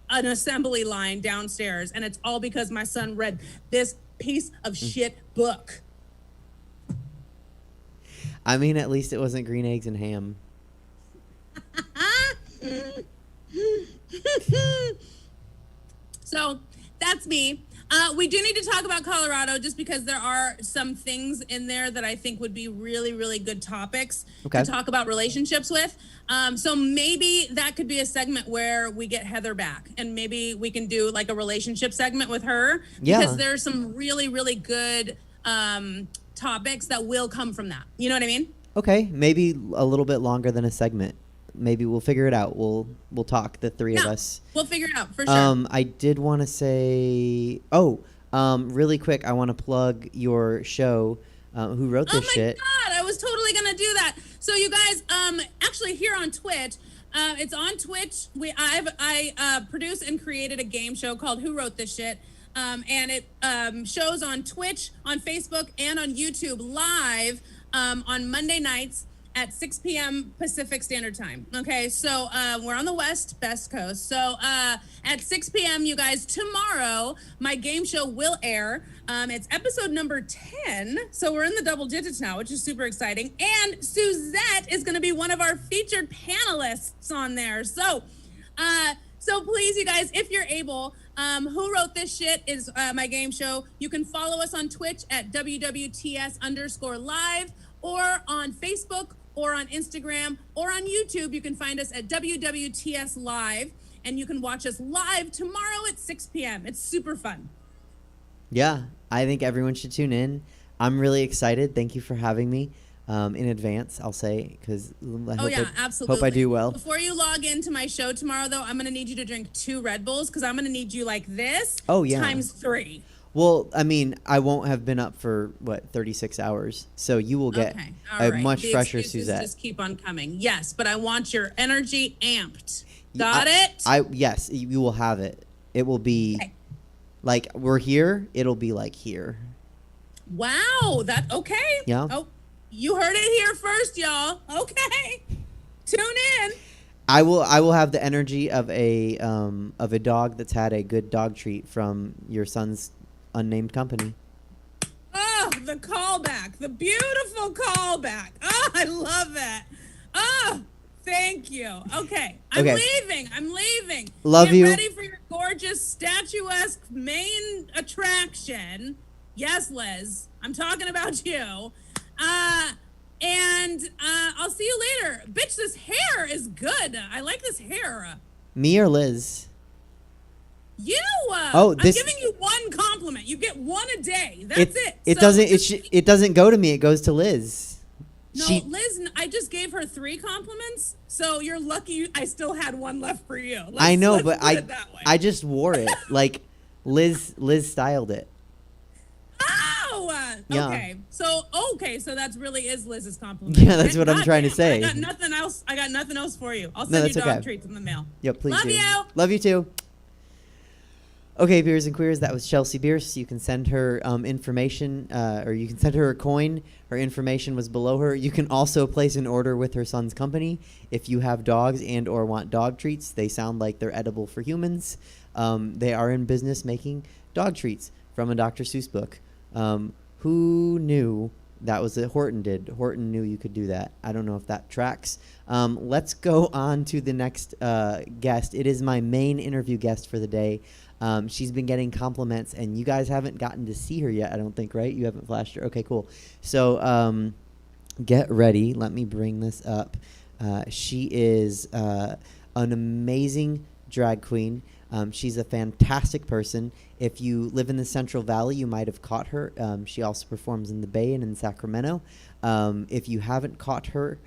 an assembly line downstairs, and it's all because my son read this piece of shit book. I mean, at least it wasn't green eggs and ham. So that's me. We do need to talk about Colorado just because there are some things in there that I think would be really, really good topics to talk about relationships with. So maybe that could be a segment where we get Heather back and maybe we can do like a relationship segment with her because there's some really, really good topics that will come from that. You know what I mean? Okay, maybe a little bit longer than a segment. Maybe we'll figure it out. We'll talk, the three of us. We'll figure it out for sure. I did want to say, really quick, I want to plug your show. Who wrote this shit? Oh my God, I was totally gonna do that. So you guys, actually here on Twitch, it's on Twitch. I produced and created a game show called Who Wrote This Shit, and it shows on Twitch, on Facebook, and on YouTube live on Monday nights at 6 p.m. Pacific Standard Time. Okay, so we're on the West Coast. So at 6 p.m., you guys, tomorrow, my game show will air. It's episode number 10. So we're in the double digits now, which is super exciting. And Suzette is going to be one of our featured panelists on there. So please, you guys, if you're able, Who Wrote This Shit is my game show. You can follow us on Twitch at WWTS_live or on Facebook or on Instagram, or on YouTube. You can find us at WWTS Live, and you can watch us live tomorrow at 6 p.m. It's super fun. Yeah, I think everyone should tune in. I'm really excited. Thank you for having me in advance, I'll say, because absolutely. Hope I do well. Before you log into my show tomorrow, though, I'm going to need you to drink 2 Red Bulls, because I'm going to need you like this times 3. Well, I mean, I won't have been up for, 36 hours. So you will get a much fresher Suzette. Just keep on coming. Yes, but I want your energy amped. Got it? Yes, you will have it. It will be like we're here. It'll be like here. Wow. Okay. Yeah. Oh, you heard it here first, y'all. Okay. Tune in. I will have the energy of a dog that's had a good dog treat from your son's unnamed company. Oh, the callback, the beautiful callback. Oh, I love that. Oh, thank you. Okay, I'm leaving. Love you. Get ready for your gorgeous statuesque main attraction. Yes, Liz, I'm talking about you. And I'll see you later. Bitch, this hair is good. I like this hair. Me or Liz? You. I'm giving you one compliment. You get one a day. That's it. It doesn't go to me. It goes to Liz. No, Liz. I just gave her 3 compliments. So you're lucky. I still had one left for you. I know, but I just wore it. Like Liz styled it. Oh. Yeah. Okay. So that's really is Liz's compliment. Yeah, that's what I'm trying to say. I got nothing else for you. I'll send you dog treats in the mail. Yeah, please. Love you. Love you too. Okay, Beers and Queers, that was Chelsea Bearce. You can send her information, or you can send her a coin. Her information was below her. You can also place an order with her son's company if you have dogs and or want dog treats. They sound like they're edible for humans. They are in business making dog treats from a Dr. Seuss book. Who knew That was it. Horton did. Horton knew you could do that. I don't know if that tracks. Let's go on to the next guest. It is my main interview guest for the day. She's been getting compliments, and you guys haven't gotten to see her yet, I don't think, right? You haven't flashed her. Okay, cool. So get ready. Let me bring this up. She is an amazing drag queen. She's a fantastic person. If you live in the Central Valley, you might have caught her. She also performs in the Bay and in Sacramento. If you haven't caught her,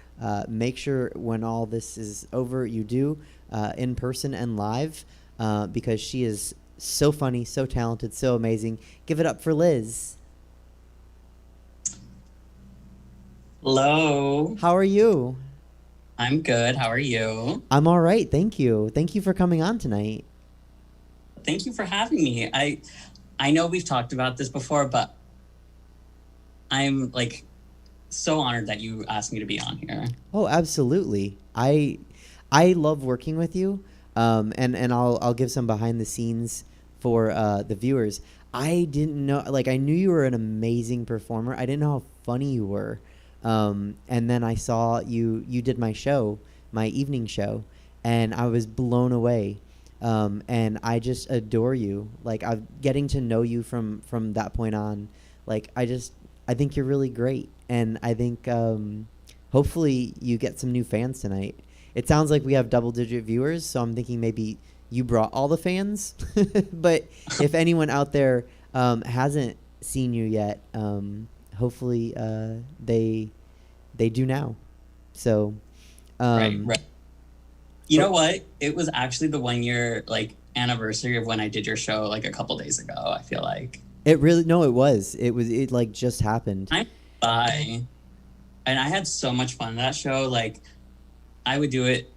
make sure when all this is over, you do in person and live, because she is so funny, so talented, so amazing. Give it up for Liz. Hello. How are you? I'm good. How are you? I'm all right. Thank you. Thank you for coming on tonight. Thank you for having me. I know we've talked about this before, but I'm like so honored that you asked me to be on here. Oh, absolutely. I love working with you. And I'll give some behind the scenes for the viewers. I didn't know, like, I knew you were an amazing performer. I didn't know how funny you were. And then I saw you did my show, my evening show, and I was blown away. And I just adore you. Like, I'm getting to know you from that point on. Like, I think you're really great. And I think, hopefully you get some new fans tonight. It sounds like we have double-digit viewers, so I'm thinking maybe you brought all the fans. But if anyone out there hasn't seen you yet, hopefully they do now. So Right. You know what? It was actually the 1 year like anniversary of when I did your show like a couple days ago. I feel like it like just happened. And I had so much fun in that show. Like, I would do it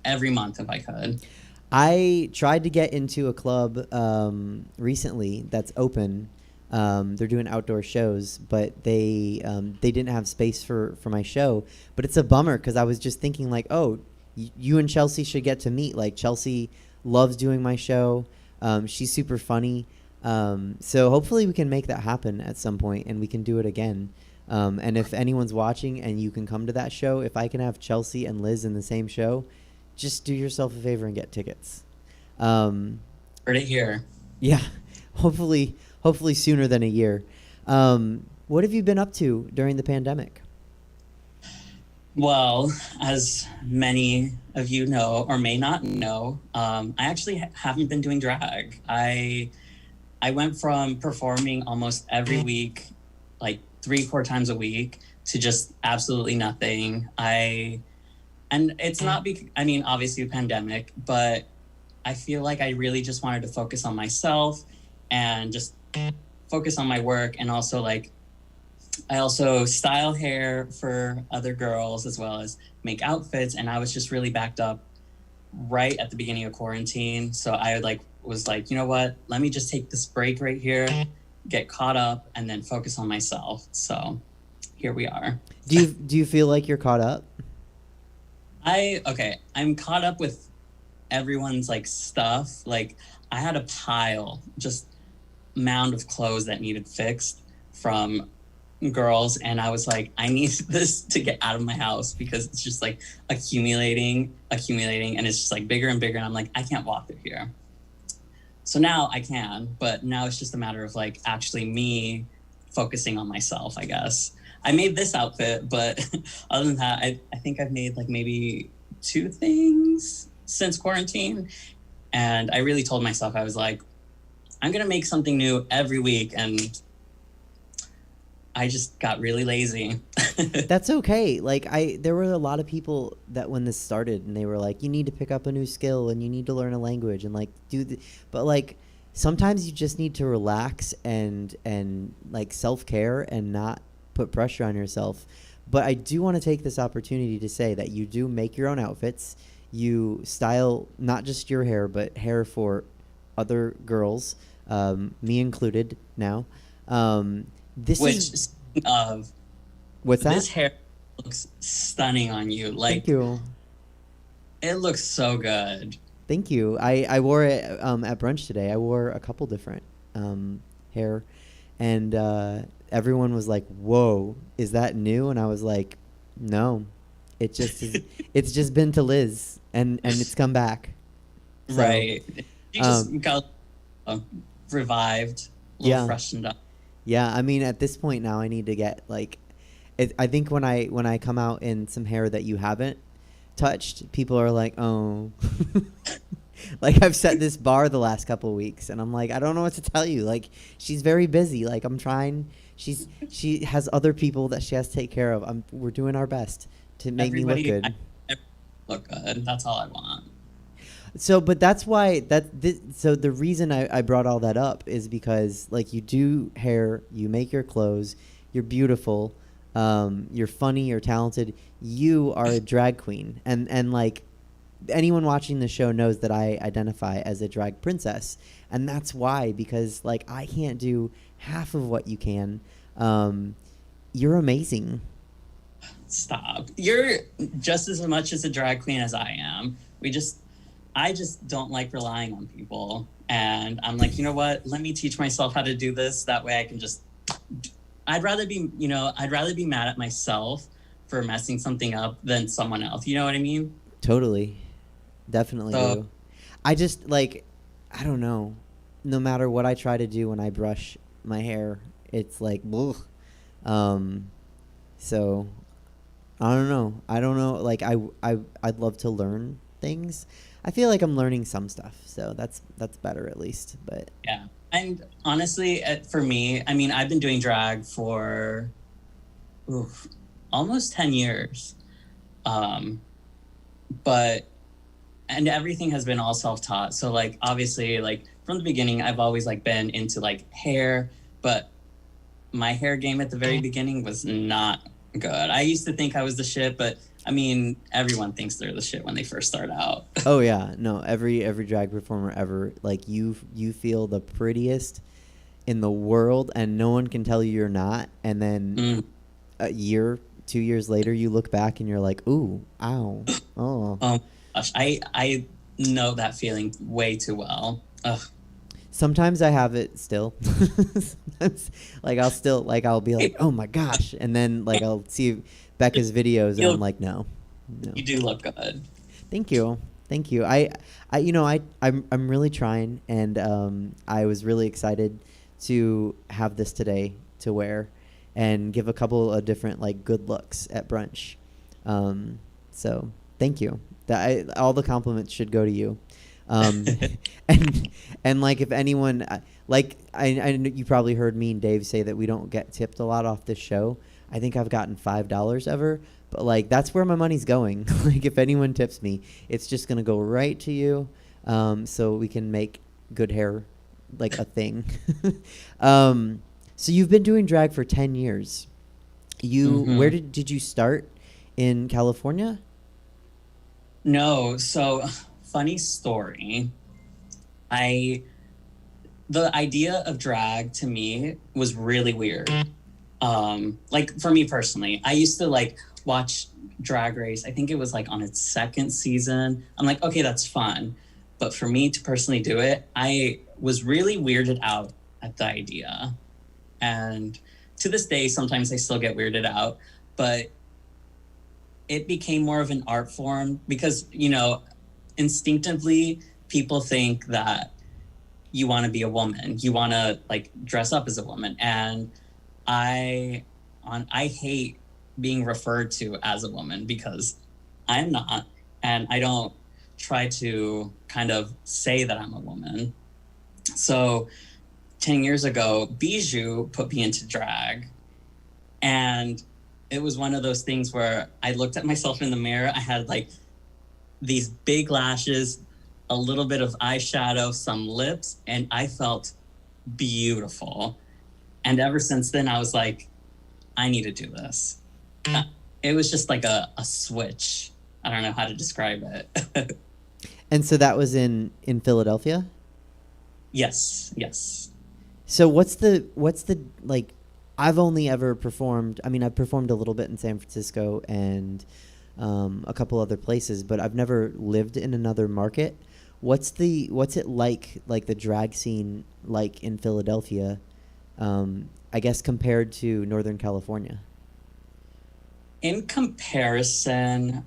every month if I could. I tried to get into a club recently that's open. They're doing outdoor shows, but they didn't have space for my show. But it's a bummer because I was just thinking like, oh, you and Chelsea should get to meet. Like, Chelsea loves doing my show. She's super funny. So hopefully we can make that happen at some point and we can do it again. And if anyone's watching and you can come to that show, if I can have Chelsea and Liz in the same show, just do yourself a favor and get tickets. Heard it here. Yeah, hopefully sooner than a year. What have you been up to during the pandemic? Well, as many of you know or may not know, I actually haven't been doing drag. I went from performing almost every week, like 3-4 times a week, to just absolutely nothing. And it's not obviously a pandemic, but I feel like I really just wanted to focus on myself and just focus on my work. And also, like, I also style hair for other girls as well as make outfits. And I was just really backed up right at the beginning of quarantine. So I was like, you know what, let me just take this break right here, get caught up, and then focus on myself. So here we are. Do you feel like you're caught up? I'm caught up with everyone's like stuff. Like, I had a pile, just mound of clothes that needed fixed from girls, and I was like, I need this to get out of my house because it's just like accumulating, and it's just like bigger and bigger, and I'm like, I can't walk through here. So now I can, but now it's just a matter of like actually me focusing on myself, I guess. I made this outfit, but other than that, I think I've made like maybe 2 things since quarantine. And I really told myself, I was like, I'm going to make something new every week. And I just got really lazy. That's okay. Like, there were a lot of people that when this started and they were like, you need to pick up a new skill and you need to learn a language and like but like sometimes you just need to relax and like self-care and not put pressure on yourself. But I do want to take this opportunity to say that you do make your own outfits. You style not just your hair, but hair for other girls, me included now. What's that? This hair looks stunning on you. Like, thank you. It looks so good. Thank you. I wore it at brunch today. I wore a couple different hair, and everyone was like, "Whoa, is that new?" And I was like, "No, it just is, it's just been to Liz, and it's come back." So, Right. You just got revived, a little freshened up. Yeah, I mean, at this point now, I need to get like, I think when I come out in some hair that you haven't touched, people are like, "Oh." Like, I've set this bar the last couple of weeks, and I'm like, I don't know what to tell you. Like, she's very busy. Like, I'm trying. She has other people that she has to take care of. We're doing our best to make me look good. Look good. That's all I want. So, but that's why so the reason I brought all that up is because, like, you do hair, you make your clothes, you're beautiful, you're funny, you're talented, you are a drag queen, and like, anyone watching the show knows that I identify as a drag princess, and that's why, because like, I can't do half of what you can. You're amazing. Stop. You're just as much as a drag queen as I am. I just don't like relying on people. And I'm like, you know what? Let me teach myself how to do this. That way I can just, I'd rather be mad at myself for messing something up than someone else. You know what I mean? Totally. Definitely do. I just, like, I don't know. No matter what I try to do when I brush my hair, it's like, ugh. So I don't know. Like, I'd love to learn things. I feel like I'm learning some stuff, so that's better at least. But yeah, and honestly, for me, I mean, I've been doing drag for almost 10 years, but everything has been all self-taught. So like, obviously, like from the beginning, I've always like been into like hair, but my hair game at the very beginning was not good. I used to think I was the shit, but I mean, everyone thinks they're the shit when they first start out. Oh yeah, no, every drag performer ever, like, you feel the prettiest in the world, and no one can tell you you're not. And then a year, 2 years later, you look back and you're like, ooh, ow, oh. Gosh, I know that feeling way too well. Ugh. Sometimes I have it still. Sometimes, like, I'll be like, oh my gosh, and then like I'll see Becca's videos and I'm like, no. You do look good. Thank you. I'm really trying, and I was really excited to have this today to wear and give a couple of different like good looks at brunch. So thank you. All the compliments should go to you. And like, if anyone, like, I you probably heard me and Dave say that we don't get tipped a lot off this show. I think I've gotten $5 ever, but like, that's where my money's going. Like, if anyone tips me, it's just gonna go right to you, so we can make good hair like a thing. So you've been doing drag for 10 years. Where did you start? In California? No, so funny story. The idea of drag to me was really weird. Like, for me personally, I used to like watch Drag Race. I think it was like on its second season. I'm like, okay, that's fun. But for me to personally do it, I was really weirded out at the idea. And to this day, sometimes I still get weirded out, but it became more of an art form because, you know, instinctively people think that you want to be a woman. You want to like dress up as a woman. And I hate being referred to as a woman because I'm not, and I don't try to kind of say that I'm a woman. So 10 years ago, Bijou put me into drag, and it was one of those things where I looked at myself in the mirror. I had like these big lashes, a little bit of eyeshadow, some lips, and I felt beautiful. And ever since then, I was like, I need to do this. It was just like a switch. I don't know how to describe it. And so that was in Philadelphia? Yes. So what's the like, I've only ever performed, I mean, I've performed a little bit in San Francisco and a couple other places, but I've never lived in another market. What's it like the drag scene like in Philadelphia I guess compared to Northern California? In comparison,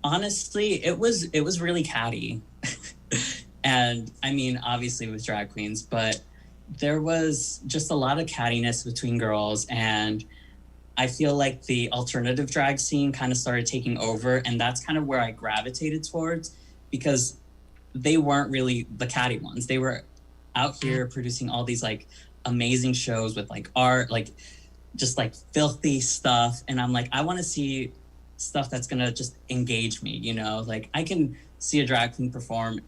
honestly, it was really catty. And I mean, obviously with drag queens, but there was just a lot of cattiness between girls. And I feel like the alternative drag scene kind of started taking over. And that's kind of where I gravitated towards, because they weren't really the catty ones. They were out here producing all these like amazing shows with like art, like just like filthy stuff. And I'm like, I want to see stuff that's going to just engage me, you know? Like I can see a drag queen perform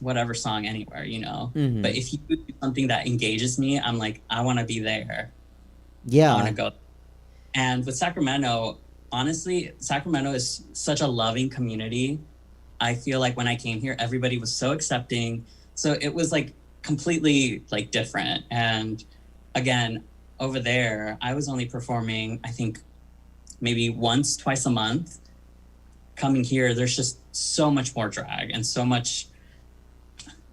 whatever song anywhere, you know? Mm-hmm. But if you do something that engages me, I'm like, I want to be there. Yeah. I want to go. And with Sacramento, honestly, Sacramento is such a loving community. I feel like when I came here, everybody was so accepting. So it was like completely like different. And again, over there, I was only performing, I think maybe once, twice a month. Coming here, there's just so much more drag and so much,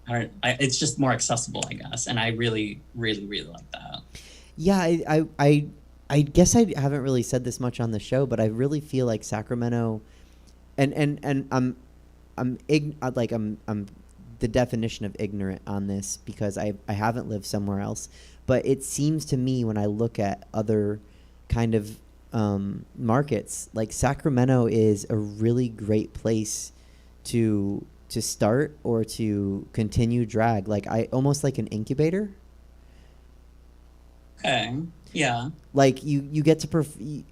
it's just more accessible, I guess. And I really, really, really like that. Yeah, I guess I haven't really said this much on the show, but I really feel like Sacramento, and I'm the definition of ignorant on this because I haven't lived somewhere else, but it seems to me when I look at other kind of markets, like Sacramento is a really great place to start or to continue drag, like I almost like an incubator. Okay. Yeah. Like you get to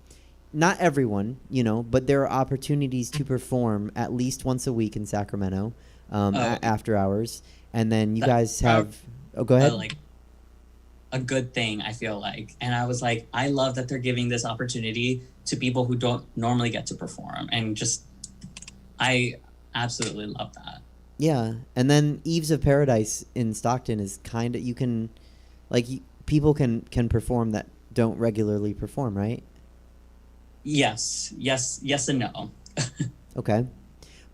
not everyone, you know, but there are opportunities to perform at least once a week in Sacramento, after hours, and then you guys have. Go ahead. Like a good thing, I feel like, and I was like, I love that they're giving this opportunity to people who don't normally get to perform, and just, I absolutely love that. Yeah, and then Eves of Paradise in Stockton is kind of, you can, like, people can perform that don't regularly perform, right? Yes, and no. Okay,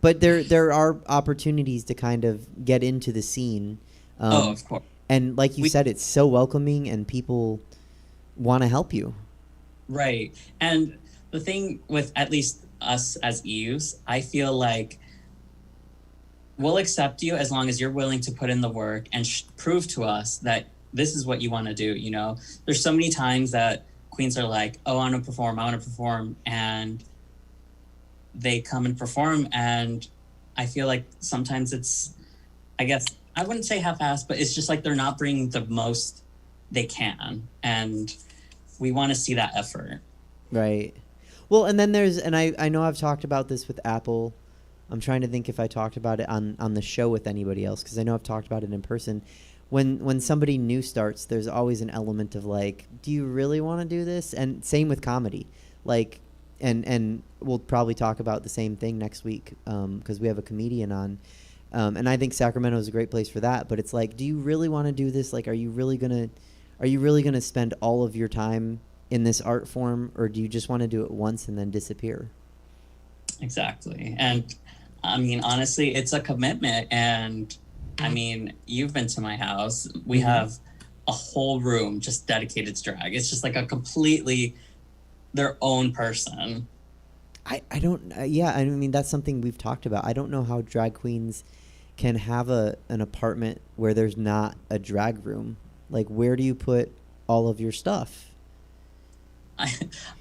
but there are opportunities to kind of get into the scene. Of course. And like you said, it's so welcoming, and people want to help you. Right, and the thing with at least us as Eves, I feel like we'll accept you as long as you're willing to put in the work and prove to us that this is what you want to do, you know? There's so many times that queens are like, oh, I want to perform, and they come and perform, and I feel like sometimes it's, I guess, I wouldn't say half-assed, but it's just like they're not bringing the most they can, and we want to see that effort. Right. Well, and then there's, and I know I've talked about this with Apple. I'm trying to think if I talked about it on the show with anybody else, because I know I've talked about it in person. When somebody new starts, there's always an element of like, do you really want to do this? And same with comedy. Like, and we'll probably talk about the same thing next week because we have a comedian on. And I think Sacramento is a great place for that. But it's like, do you really want to do this? Like, are you really gonna spend all of your time in this art form, or do you just want to do it once and then disappear? Exactly. And I mean, honestly, it's a commitment. And I mean, you've been to my house. We have a whole room just dedicated to drag. It's just like a completely their own person. I don't, yeah, I mean, that's something we've talked about. I don't know how drag queens can have an apartment where there's not a drag room. Like, where do you put all of your stuff?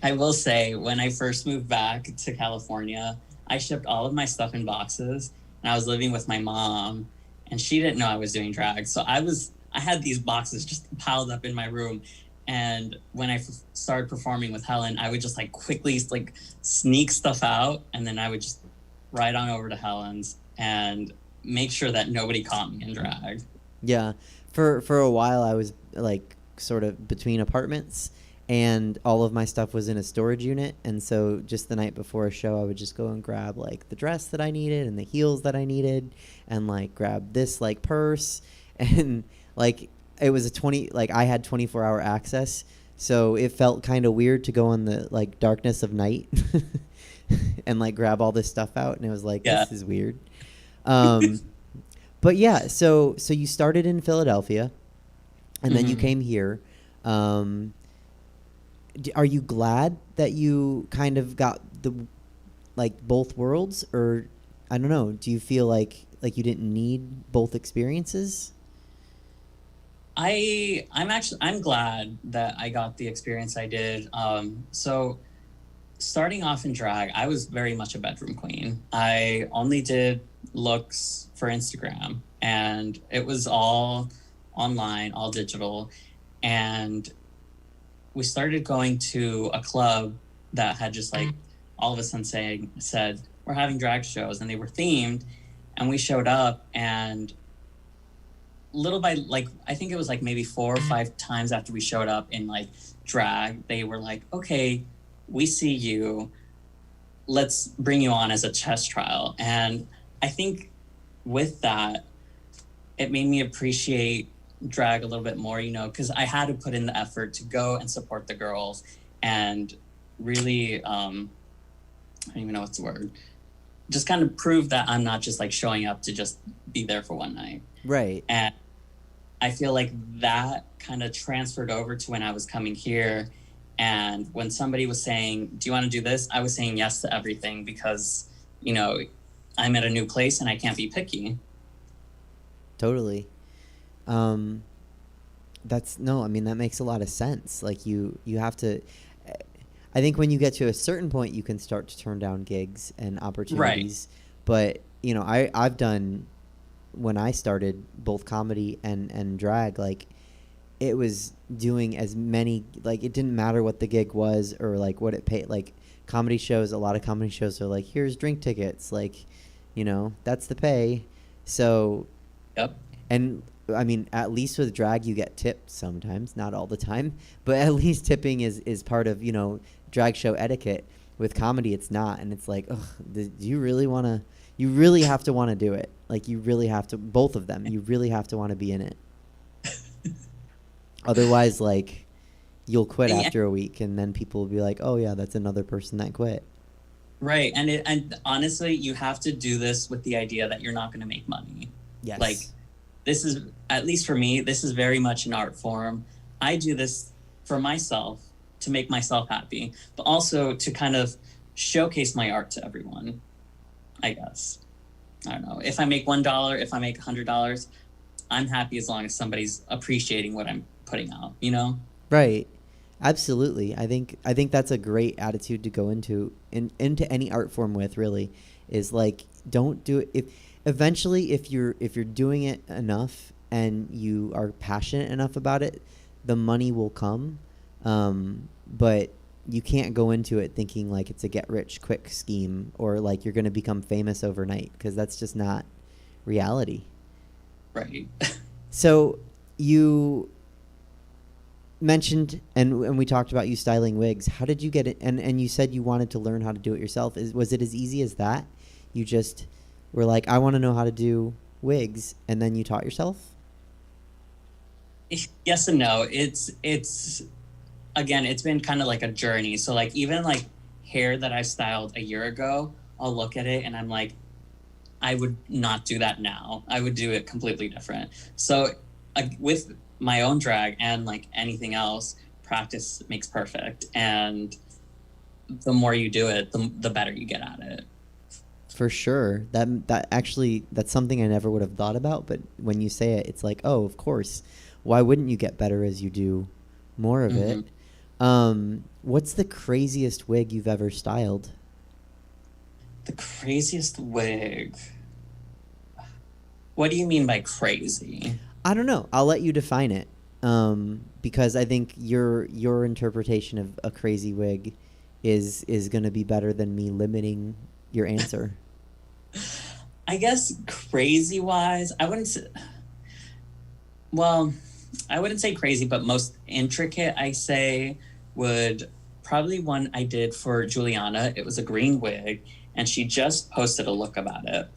I will say, when I first moved back to California, I shipped all of my stuff in boxes, and I was living with my mom, and she didn't know I was doing drag. So I had these boxes just piled up in my room. And when I started performing with Helen, I would just like quickly like sneak stuff out, and then I would just ride on over to Helen's and make sure that nobody caught me in drag. Yeah. For a while, I was like sort of between apartments, and all of my stuff was in a storage unit. And so just the night before a show, I would just go and grab like the dress that I needed and the heels that I needed, and like grab this like purse, and like it was I had 24-hour access. So it felt kind of weird to go in the like darkness of night and like grab all this stuff out. And it was like, This is weird. But yeah, so you started in Philadelphia. and then you came here. Are you glad that you kind of got the both worlds, or I don't know? Do you feel like you didn't need both experiences? I'm glad that I got the experience I did. So starting off in drag, I was very much a bedroom queen. I only did looks for Instagram, and it was all online, all digital. And we started going to a club that had just like all of a sudden said, we're having drag shows, and they were themed, and we showed up, and little by I think it was like maybe 4 or 5 times after we showed up in like drag, they were like, okay, we see you, let's bring you on as a chess trial. And I think with that, it made me appreciate drag a little bit more, because I had to put in the effort to go and support the girls and really I don't even know what's the word, just kind of prove that I'm not just like showing up to just be there for one night. Right. And I feel like that kind of transferred over to when I was coming here. And when somebody was saying, do you want to do this? I was saying yes to everything because, I'm at a new place and I can't be picky. Totally. That makes a lot of sense. Like you have to, I think when you get to a certain point, you can start to turn down gigs and opportunities. Right. But, I've done, when I started both comedy and drag, like it was doing as many, like it didn't matter what the gig was or like what it paid. Like comedy shows, a lot of comedy shows are like, here's drink tickets, like, that's the pay. So, yep. And I mean, at least with drag, you get tipped sometimes, not all the time, but at least tipping is part of, drag show etiquette. With comedy, it's not. And it's like, ugh, do you really want to, you really have to want to do it. Like you really have to, both of them, you really have to want to be in it. Otherwise, like you'll quit after a week and then people will be like, oh yeah, that's another person that quit. Right. And honestly, you have to do this with the idea that you're not going to make money. Yes. Like this is, at least for me, this is very much an art form. I do this for myself to make myself happy, but also to kind of showcase my art to everyone, I guess. I don't know. If I make $1, if I make $100, I'm happy as long as somebody's appreciating what I'm putting out, Right. Absolutely. I think that's a great attitude to go into any art form with, really, is like, don't do it. If you're doing it enough and you are passionate enough about it, the money will come. But you can't go into it thinking like it's a get rich quick scheme or like you're going to become famous overnight, because that's just not reality. Right. So you mentioned, and we talked about you styling wigs. How did you get it? And you said you wanted to learn how to do it yourself. Was it as easy as that? You just were like, I want to know how to do wigs, and then you taught yourself? Yes and no. It's again, it's been kind of like a journey. So like even like hair that I styled a year ago, I'll look at it and I'm like, I would not do that now. I would do it completely different. So with my own drag and like anything else, practice makes perfect. And the more you do it, the better you get at it. For sure. That actually, that's something I never would have thought about. But when you say it, it's like, oh, of course. Why wouldn't you get better as you do more of it? What's the craziest wig you've ever styled? The craziest wig? What do you mean by crazy? I don't know. I'll let you define it. Because I think your interpretation of a crazy wig is going to be better than me limiting your answer. I guess crazy wise, I wouldn't say crazy, but most intricate, I say, would probably one I did for Juliana. It was a green wig, and she just posted a look about it.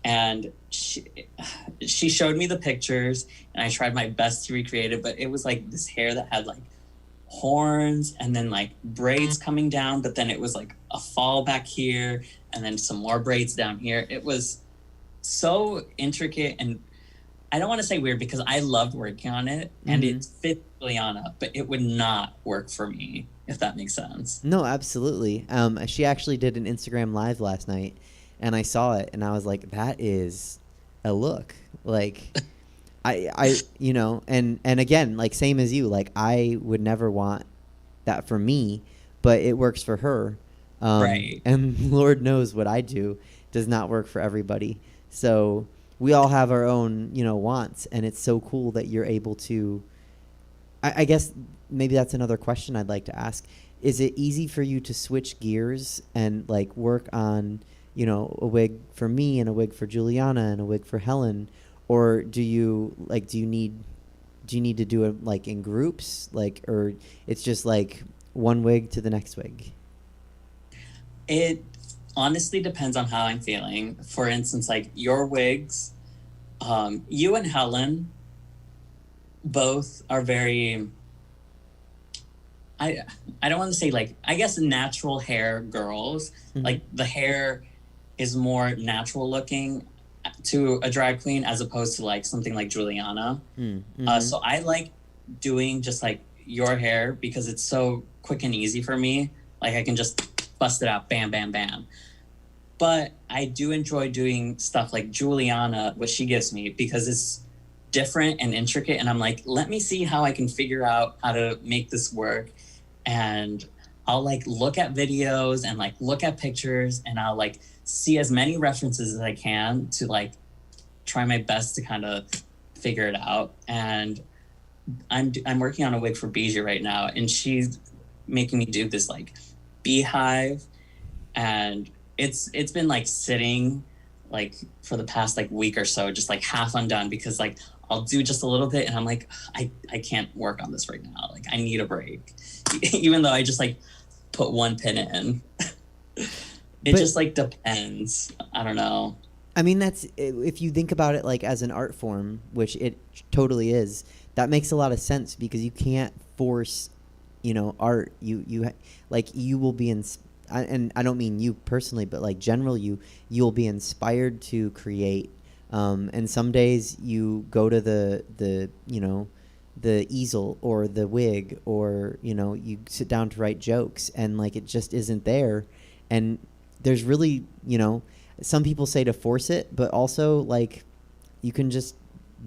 And she showed me the pictures, and I tried my best to recreate it, but it was like this hair that had like horns and then like braids coming down, but then it was like a fall back here and then some more braids down here. It was so intricate, and I don't want to say weird because I loved working on it and it fit Juliana, but it would not work for me, if that makes sense. No, absolutely. She actually did an Instagram live last night, and I saw it, and I was like, that is a look. Like, I you know, and again, like, same as you, like, I would never want that for me, but it works for her. Right. And Lord knows what I do does not work for everybody. So we all have our own, you know, wants, and it's so cool that you're able to, I guess maybe that's another question I'd like to ask. Is it easy for you to switch gears and like work on, you know, a wig for me and a wig for Juliana and a wig for Helen? Or do you need to do it like in groups, like, or it's just like one wig to the next wig? It honestly depends on how I'm feeling. For instance, like your wigs, you and Helen both are very, I don't want to say like, I guess natural hair girls. Mm-hmm. Like the hair is more natural looking to a drag queen as opposed to like something like Juliana. Mm-hmm. So I like doing just like your hair because it's so quick and easy for me. Like I can just bust it out, bam, bam, bam. But I do enjoy doing stuff like Juliana, what she gives me, because it's different and intricate. And I'm like, let me see how I can figure out how to make this work. And I'll like look at videos and like look at pictures, and I'll like see as many references as I can to like try my best to kind of figure it out. And I'm working on a wig for Bijou right now, and she's making me do this like beehive, and it's been like sitting like for the past like week or so, just like half undone, because like I'll do just a little bit and I'm like, I can't work on this right now, like I need a break. Even though I just like put one pin in. It just like depends. I don't know. I mean, that's, if you think about it like as an art form, which it totally is, that makes a lot of sense, because you can't force, you know, art. You like, you will be and I don't mean you personally, but like general, you'll be inspired to create. And some days you go to the you know, the easel or the wig, or, you know, you sit down to write jokes, and like it just isn't there. And there's really, you know, some people say to force it, but also like you can just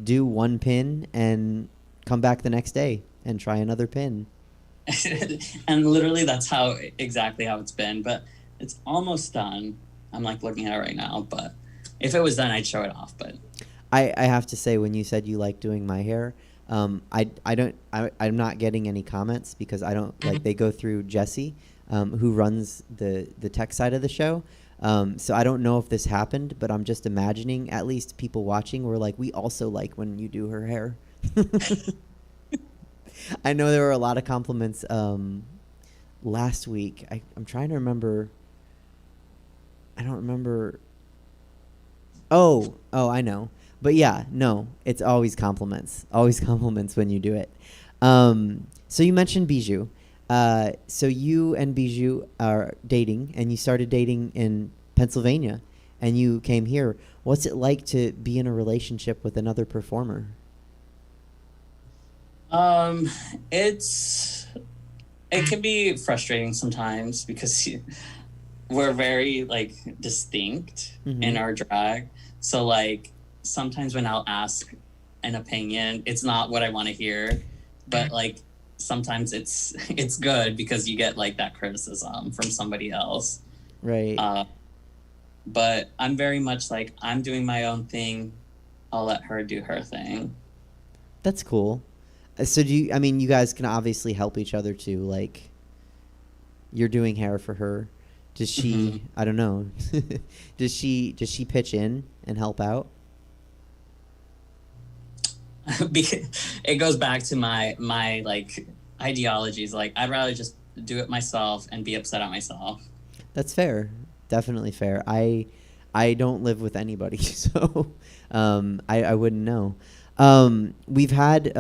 do one pin and come back the next day and try another pin. And literally that's exactly how it's been, but it's almost done. I'm like looking at it right now, but if it was done, I'd show it off. But I have to say, when you said you like doing my hair, I'm not getting any comments, because I don't like, they go through Jesse, who runs the tech side of the show. So I don't know if this happened, but I'm just imagining at least people watching were like, we also like when you do her hair. I know there were a lot of compliments last week. I'm trying to remember. I don't remember. Oh, I know. But yeah, no, it's always compliments. Always compliments when you do it. So you mentioned Bijou. So you and Bijou are dating, and you started dating in Pennsylvania, and you came here. What's it like to be in a relationship with another performer? It can be frustrating sometimes, because we're very like distinct in our drag. So like sometimes when I'll ask an opinion, it's not what I want to hear, but like sometimes it's good, because you get like that criticism from somebody else. Right. But I'm very much like, I'm doing my own thing. I'll let her do her thing. That's cool. So you guys can obviously help each other too. Like, you're doing hair for her. Does she, I don't know, does she pitch in and help out? It goes back to my like ideologies. Like, I'd rather just do it myself and be upset at myself. That's fair. Definitely fair. I don't live with anybody, so I wouldn't know. We've had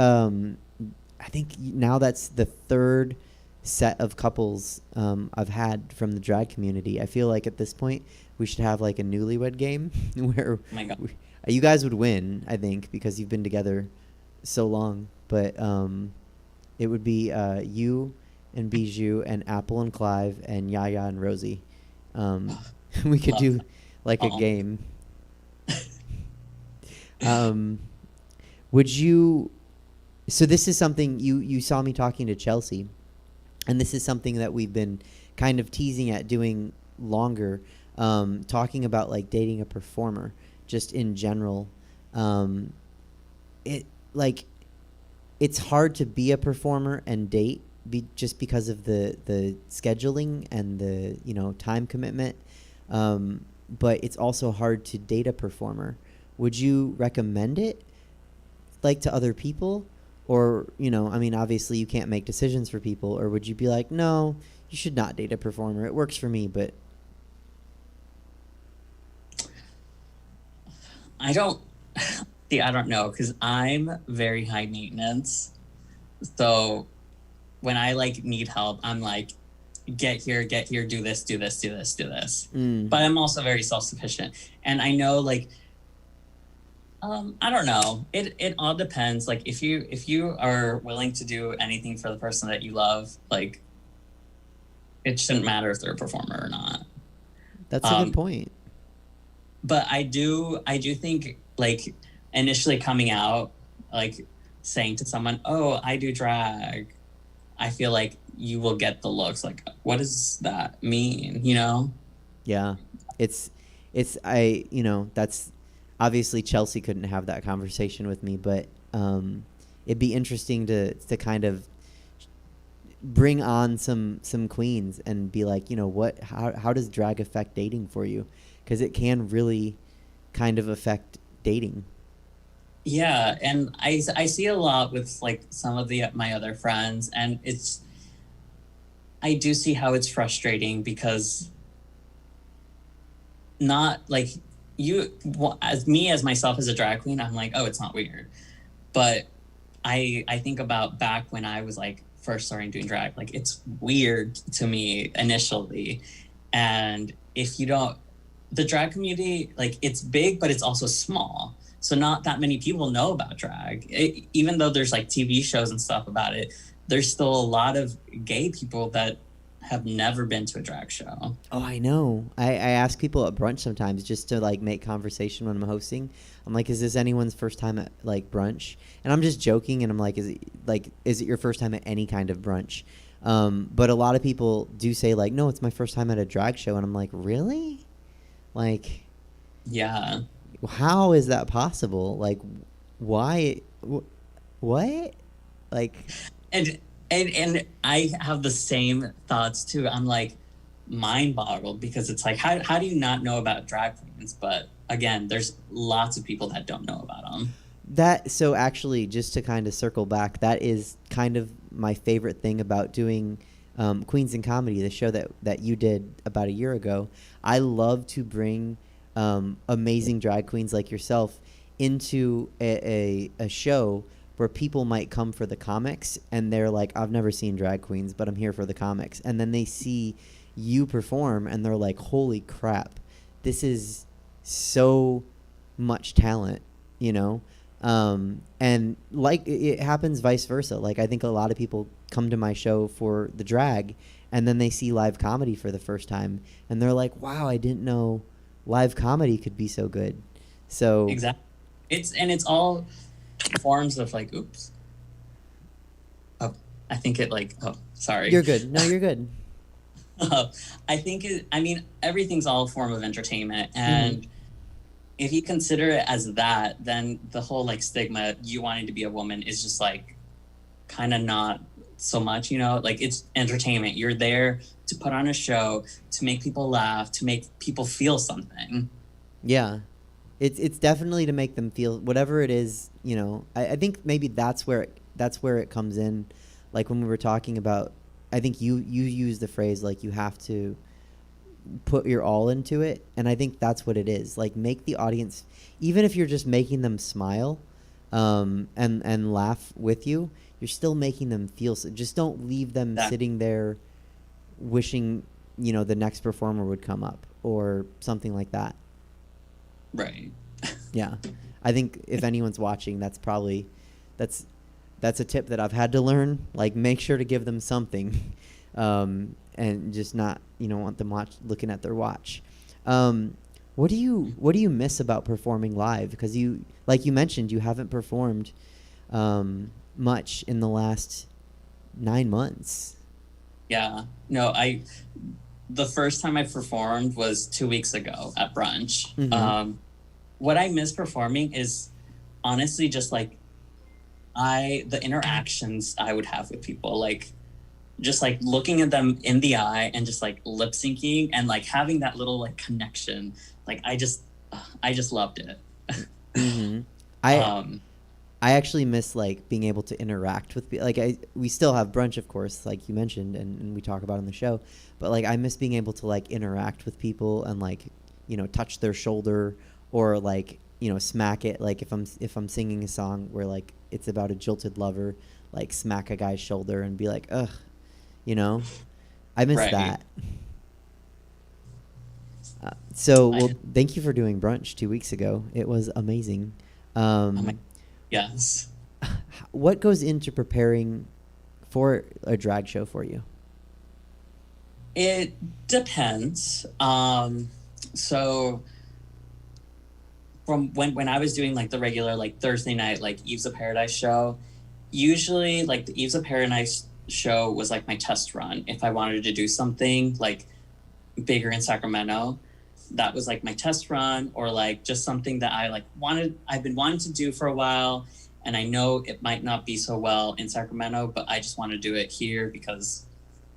I think now that's the third set of couples I've had from the drag community. I feel like at this point we should have like a newlywed game where You guys would win, I think, because you've been together so long. But it would be you and Bijou and Apple and Clive and Yaya and Rosie. We could do like a game. Would you? So this is something you saw me talking to Chelsea, and this is something that we've been kind of teasing at doing longer, talking about like dating a performer, just in general. It's hard to be a performer and date just because of the scheduling and the time commitment. But it's also hard to date a performer. Would you recommend it, like, to other people? Or, obviously you can't make decisions for people. Or would you be like, no, you should not date a performer. It works for me, but... I don't know, because I'm very high maintenance. So when I, need help, I'm like, get here, do this. But I'm also very self-sufficient. And I know, I don't know. It all depends. Like, if you are willing to do anything for the person that you love, it shouldn't matter if they're a performer or not. That's a good point. But I do think, initially coming out, saying to someone, "Oh, I do drag," I feel like you will get the looks. Like, what does that mean? Yeah, that's obviously Chelsea couldn't have that conversation with me, but it'd be interesting to kind of bring on some queens and be like, how does drag affect dating for you? Because it can really kind of affect dating. Yeah, and I see a lot with some of my other friends, and I do see how it's frustrating because not as myself as a drag queen, I'm like, oh, it's not weird. But I think about back when I was first starting doing drag, it's weird to me initially. And if you don't, the drag community, it's big, but it's also small. So not that many people know about drag. Even though there's TV shows and stuff about it, there's still a lot of gay people that have never been to a drag show. Oh, I know. I ask people at brunch sometimes just to make conversation when I'm hosting. I'm like, is this anyone's first time at brunch? And I'm just joking, and I'm like, is it your first time at any kind of brunch? But a lot of people do say no, it's my first time at a drag show, and I'm like, really? Yeah. How is that possible? Why? What? And I have the same thoughts too. I'm mind boggled because it's how do you not know about drag queens? But again, there's lots of people that don't know about them. So actually, just to kind of circle back, that is kind of my favorite thing about doing Queens in Comedy, the show that you did about a year ago. I love to bring amazing drag queens like yourself into a show where people might come for the comics, and they're like, I've never seen drag queens, but I'm here for the comics. And then they see you perform, and they're like, holy crap, this is so much talent, and it happens vice versa. I think a lot of people come to my show for the drag, and then they see live comedy for the first time, and they're like, wow, I didn't know live comedy could be so good. So exactly, it's all forms of oops. Oh, I think oh, sorry. You're good. No, you're good. I think everything's all a form of entertainment, and if you consider it as that, then the whole stigma, you wanting to be a woman, is just kind of not so much, it's entertainment. You're there to put on a show, to make people laugh, to make people feel something. Yeah. It's definitely to make them feel whatever it is, I think maybe that's where it comes in. When we were talking about, I think you used the phrase, you have to put your all into it. And I think that's what it is. Make the audience, even if you're just making them smile, and laugh with you, you're still making them feel, just don't leave them sitting there wishing, the next performer would come up or something like that. Right. Yeah. I think if anyone's watching, that's a tip that I've had to learn. Like, make sure to give them something, and just not, want them looking at their watch. What do you miss about performing live? Because like you mentioned, you haven't performed much in the last 9 months. Yeah. No, the first time I performed was 2 weeks ago at brunch. Mm-hmm. What I miss performing is honestly just like the interactions I would have with people, like just like looking at them in the eye and just like lip syncing and like having that little like connection. Like I just loved it. Mm-hmm. I actually miss like being able to interact with people. Like we still have brunch, of course, like you mentioned, and we talk about on the show. But like I miss being able to like interact with people and like touch their shoulder or like smack it. Like if I'm singing a song where like it's about a jilted lover, like smack a guy's shoulder and be like, ugh, I miss Right. that. Well, thank you for doing brunch 2 weeks ago. It was amazing. Yes. What goes into preparing for a drag show for you? It depends. So from when I was doing like the regular like Thursday night like Eves of Paradise show, usually like the Eves of Paradise show was like my test run. If I wanted to do something like bigger in Sacramento, that was like my test run, or like just something that I've been wanting to do for a while, and I know it might not be so well in Sacramento, but I just want to do it here because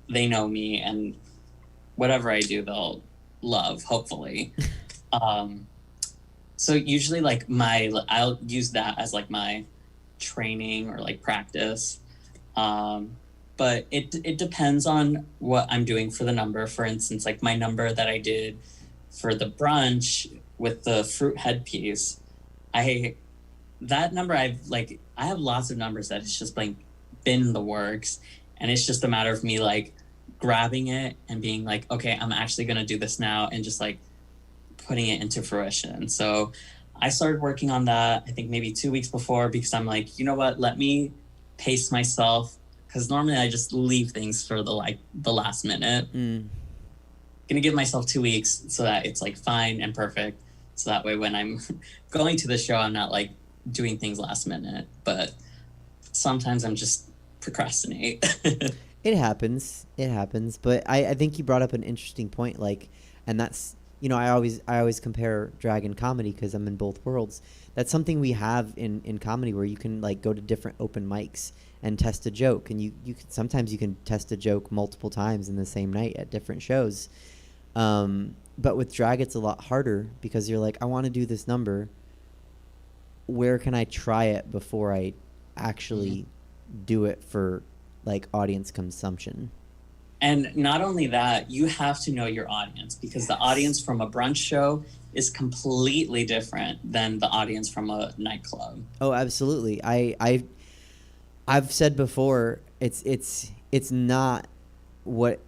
they know me and whatever I do they'll love, hopefully. So usually like I'll use that as like my training or like practice. But it depends on what I'm doing for the number. For instance, like my number that I did for the brunch with the fruit headpiece, I have lots of numbers that it's just like been in the works, and it's just a matter of me like grabbing it and being like, okay, I'm actually gonna do this now, and just like putting it into fruition. So I started working on that, I think maybe 2 weeks before, because I'm like, you know what, let me pace myself, because normally I just leave things for the last minute. Gonna give myself 2 weeks so that it's like fine and perfect, so that way when I'm going to the show I'm not like doing things last minute. But sometimes I'm just procrastinate. It happens, but I think you brought up an interesting point, like, and that's, I always compare drag and comedy because I'm in both worlds. That's something we have in comedy, where you can like go to different open mics and test a joke, and sometimes you can test a joke multiple times in the same night at different shows. But with drag, it's a lot harder because you're like, I want to do this number. Where can I try it before I actually do it for like audience consumption? And not only that, you have to know your audience, because the audience from a brunch show is completely different than the audience from a nightclub. Oh, absolutely. I've said before, it's not what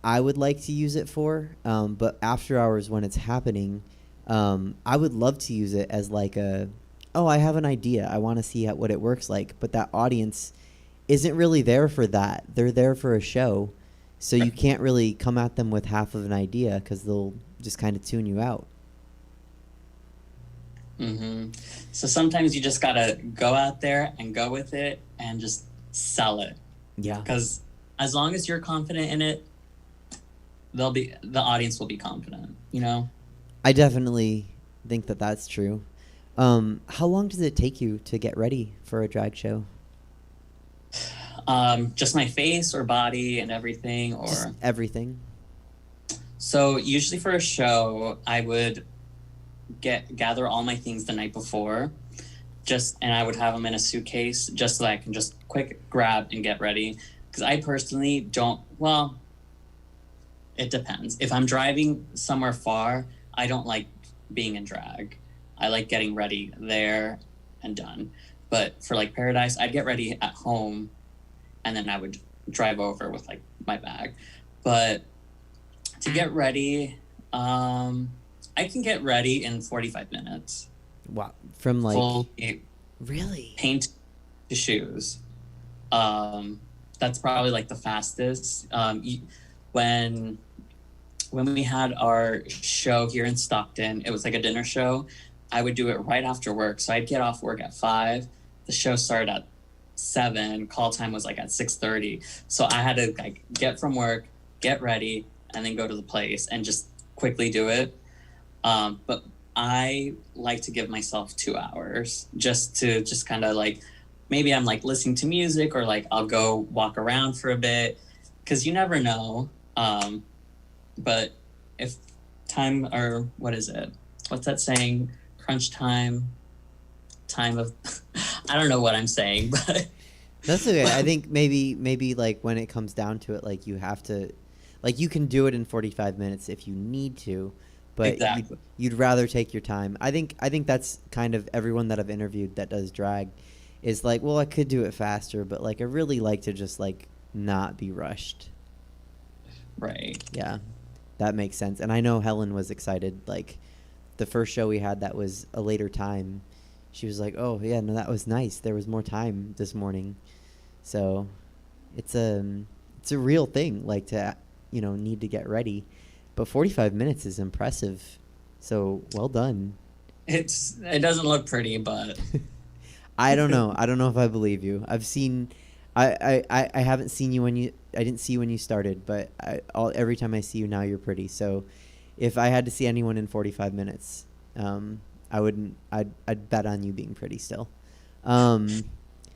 I would like to use it for, but after hours when it's happening, I would love to use it as like I have an idea, I want to see what it works like, but that audience isn't really there for that. They're there for a show, so you can't really come at them with half of an idea because they'll just kind of tune you out. So sometimes you just gotta go out there and go with it and just sell it. Yeah. Because as long as you're confident in it, the audience will be confident, I definitely think that that's true. How long does it take you to get ready for a drag show? Just my face or body and everything, or just everything. So usually for a show, I would gather all my things the night before, and I would have them in a suitcase just so that I can just quick grab and get ready. Because I personally don't. Well, it depends. If I'm driving somewhere far, I don't like being in drag. I like getting ready there and done. But for like Paradise, I'd get ready at home, and then I would drive over with like my bag. But to get ready, I can get ready in 45 minutes. Wow. From like full really? paint to shoes. That's probably like the fastest. When we had our show here in Stockton, it was like a dinner show. I would do it right after work. So I'd get off work at 5. The show started at 7. Call time was like at 6:30. So I had to like get from work, get ready, and then go to the place and just quickly do it. But I like to give myself 2 hours just to just kind of like, maybe I'm like listening to music, or like I'll go walk around for a bit, because you never know. But if time, or what is it? What's that saying? Crunch time of, I don't know what I'm saying, but That's okay. I think maybe like when it comes down to it, like you have to, like you can do it in 45 minutes if you need to, but Exactly. you'd rather take your time. I think that's kind of everyone that I've interviewed that does drag is like, well, I could do it faster, but like I really like to just like not be rushed. right. Yeah, that makes sense. And I know Helen was excited. Like the first show we had that was a later time, she was like, oh yeah, no, that was nice. There was more time this morning. So it's a real thing, like to, need to get ready. But 45 minutes is impressive. So well done. It doesn't look pretty, but I don't know. I don't know if I believe you. I've seen, I haven't seen you I didn't see you when you started, but every time I see you now, you're pretty. So if I had to see anyone in 45 minutes, I'd bet on you being pretty still.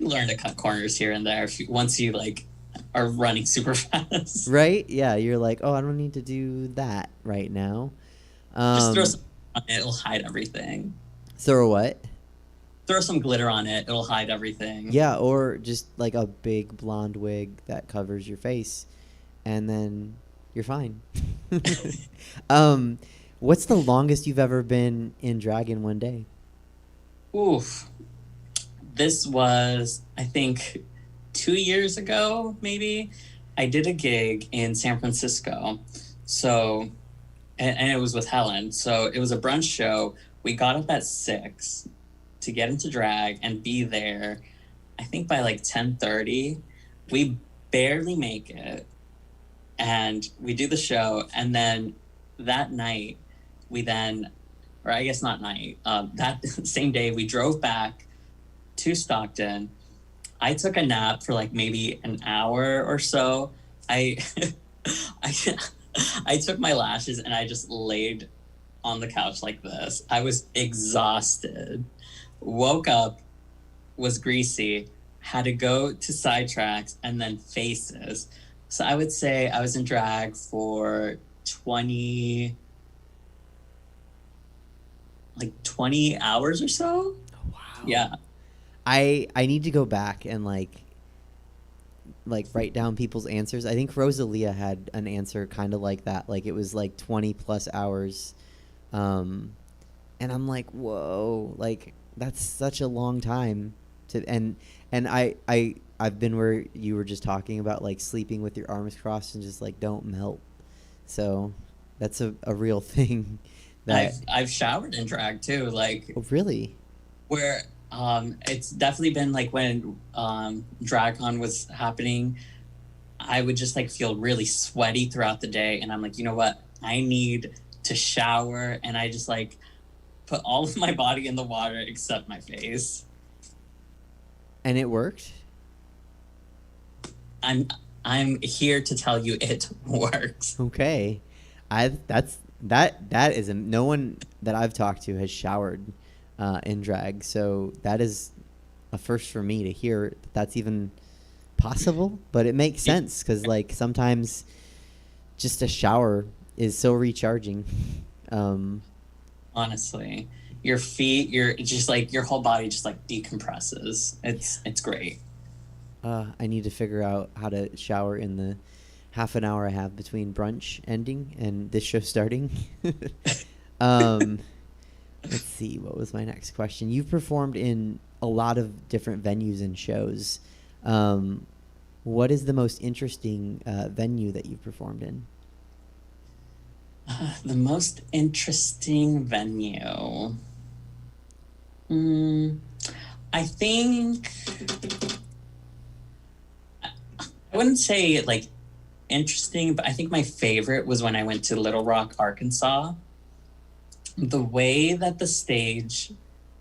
you learn to cut corners here and there once you like are running super fast. Right? Yeah. You're like, oh, I don't need to do that right now. Just throw some on it, it'll hide everything. Throw what? Throw some glitter on it, it'll hide everything. Yeah, or just like a big blonde wig that covers your face, and then you're fine. What's the longest you've ever been in drag in one day? Oof. This was, I think, 2 years ago, maybe. I did a gig in San Francisco. So, and it was with Helen. So it was a brunch show. We got up at 6 to get into drag and be there, I think by like 10:30. We barely make it. And we do the show. And then that night, or I guess not night, that same day, we drove back to Stockton. I took a nap for like maybe an hour or so. I took my lashes and I just laid on the couch like this. I was exhausted. Woke up, was greasy, had to go to sidetracks and then faces. So I would say I was in drag for 20 hours or so. Oh, wow. Yeah. I need to go back and like write down people's answers. I think Rosalia had an answer kind of like that. Like it was like 20 plus hours. And I'm like, whoa, like that's such a long time and I've been where you were just talking about like sleeping with your arms crossed and just like don't melt. So that's a real thing that I've showered in drag too. Like, oh, really? Where it's definitely been like when DragCon was happening, I would just like feel really sweaty throughout the day, and I'm like, you know what? I need to shower, and I just like put all of my body in the water except my face. And it worked? I'm here to tell you it works. Okay. That is no one that I've talked to has showered in drag, so that is a first for me to hear that's even possible. But it makes sense because like sometimes just a shower is so recharging. Honestly, your feet, you're just like your whole body just like decompresses. It's great. I need to figure out how to shower in the half an hour I have between brunch ending and this show starting. Let's see, what was my next question? You've performed in a lot of different venues and shows. What is the most interesting venue that you've performed in? The most interesting venue. Mm, I think I wouldn't say like interesting, but I think my favorite was when I went to Little Rock, Arkansas. The way that the stage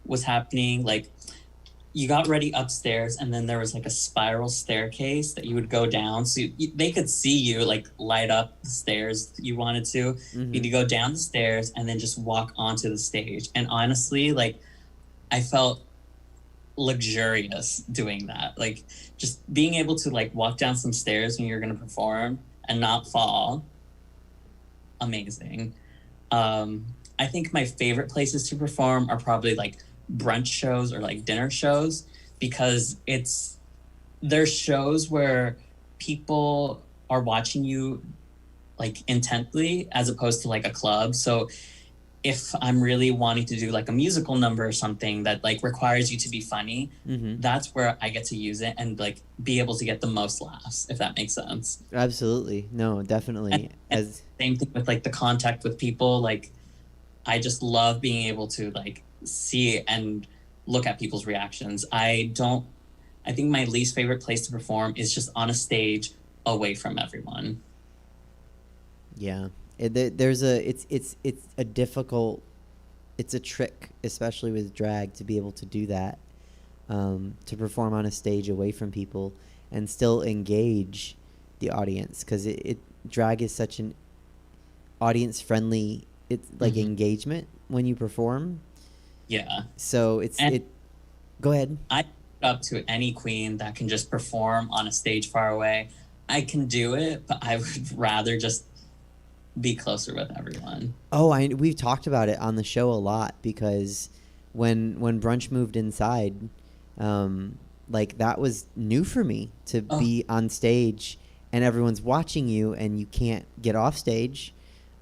was happening, like you got ready upstairs and then there was like a spiral staircase that you would go down so they could see you like light up the stairs you wanted to. Mm-hmm. You'd go down the stairs and then just walk onto the stage, and honestly, like I felt luxurious doing that, like just being able to like walk down some stairs when you're going to perform and not fall. Amazing. I think my favorite places to perform are probably like brunch shows or like dinner shows, because there's shows where people are watching you like intently as opposed to like a club. So if I'm really wanting to do like a musical number or something that like requires you to be funny, Mm-hmm. that's where I get to use it and like be able to get the most laughs, if that makes sense. Absolutely. No, definitely. And same thing with like the contact with people. Like I just love being able to like see and look at people's reactions. I think my least favorite place to perform is just on a stage away from everyone. Yeah. It's a difficult, it's a trick, especially with drag, to be able to do that, to perform on a stage away from people and still engage the audience, because drag is such an audience friendly, it's like engagement when you perform. Yeah. So go ahead. I look up to any queen that can just perform on a stage far away. I can do it, but I would rather just be closer with everyone. Oh, we've talked about it on the show a lot, because when Brunch moved inside, like that was new for me to be on stage and everyone's watching you and you can't get off stage.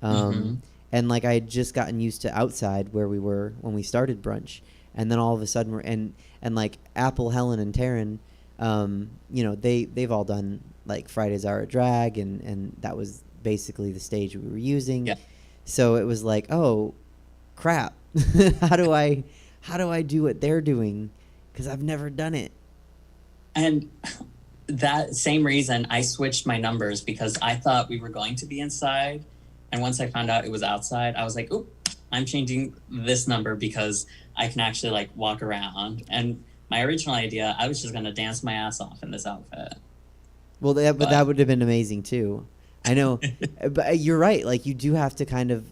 And like I had just gotten used to outside where we were when we started Brunch, and then all of a sudden we're and like Apple, Helen, and Taryn, you know, they've all done like Fridays Are a Drag, and that was basically the stage we were using. Yeah. So it was like, oh crap, how do I do what they're doing, because I've never done it. And that same reason I switched my numbers, because I thought we were going to be inside, and once I found out it was outside, I was like, oop, I'm changing this number because I can actually like walk around. And my original idea, I was just gonna dance my ass off in this outfit. Well, but that would have been amazing too. I know, but you're right. Like you do have to kind of,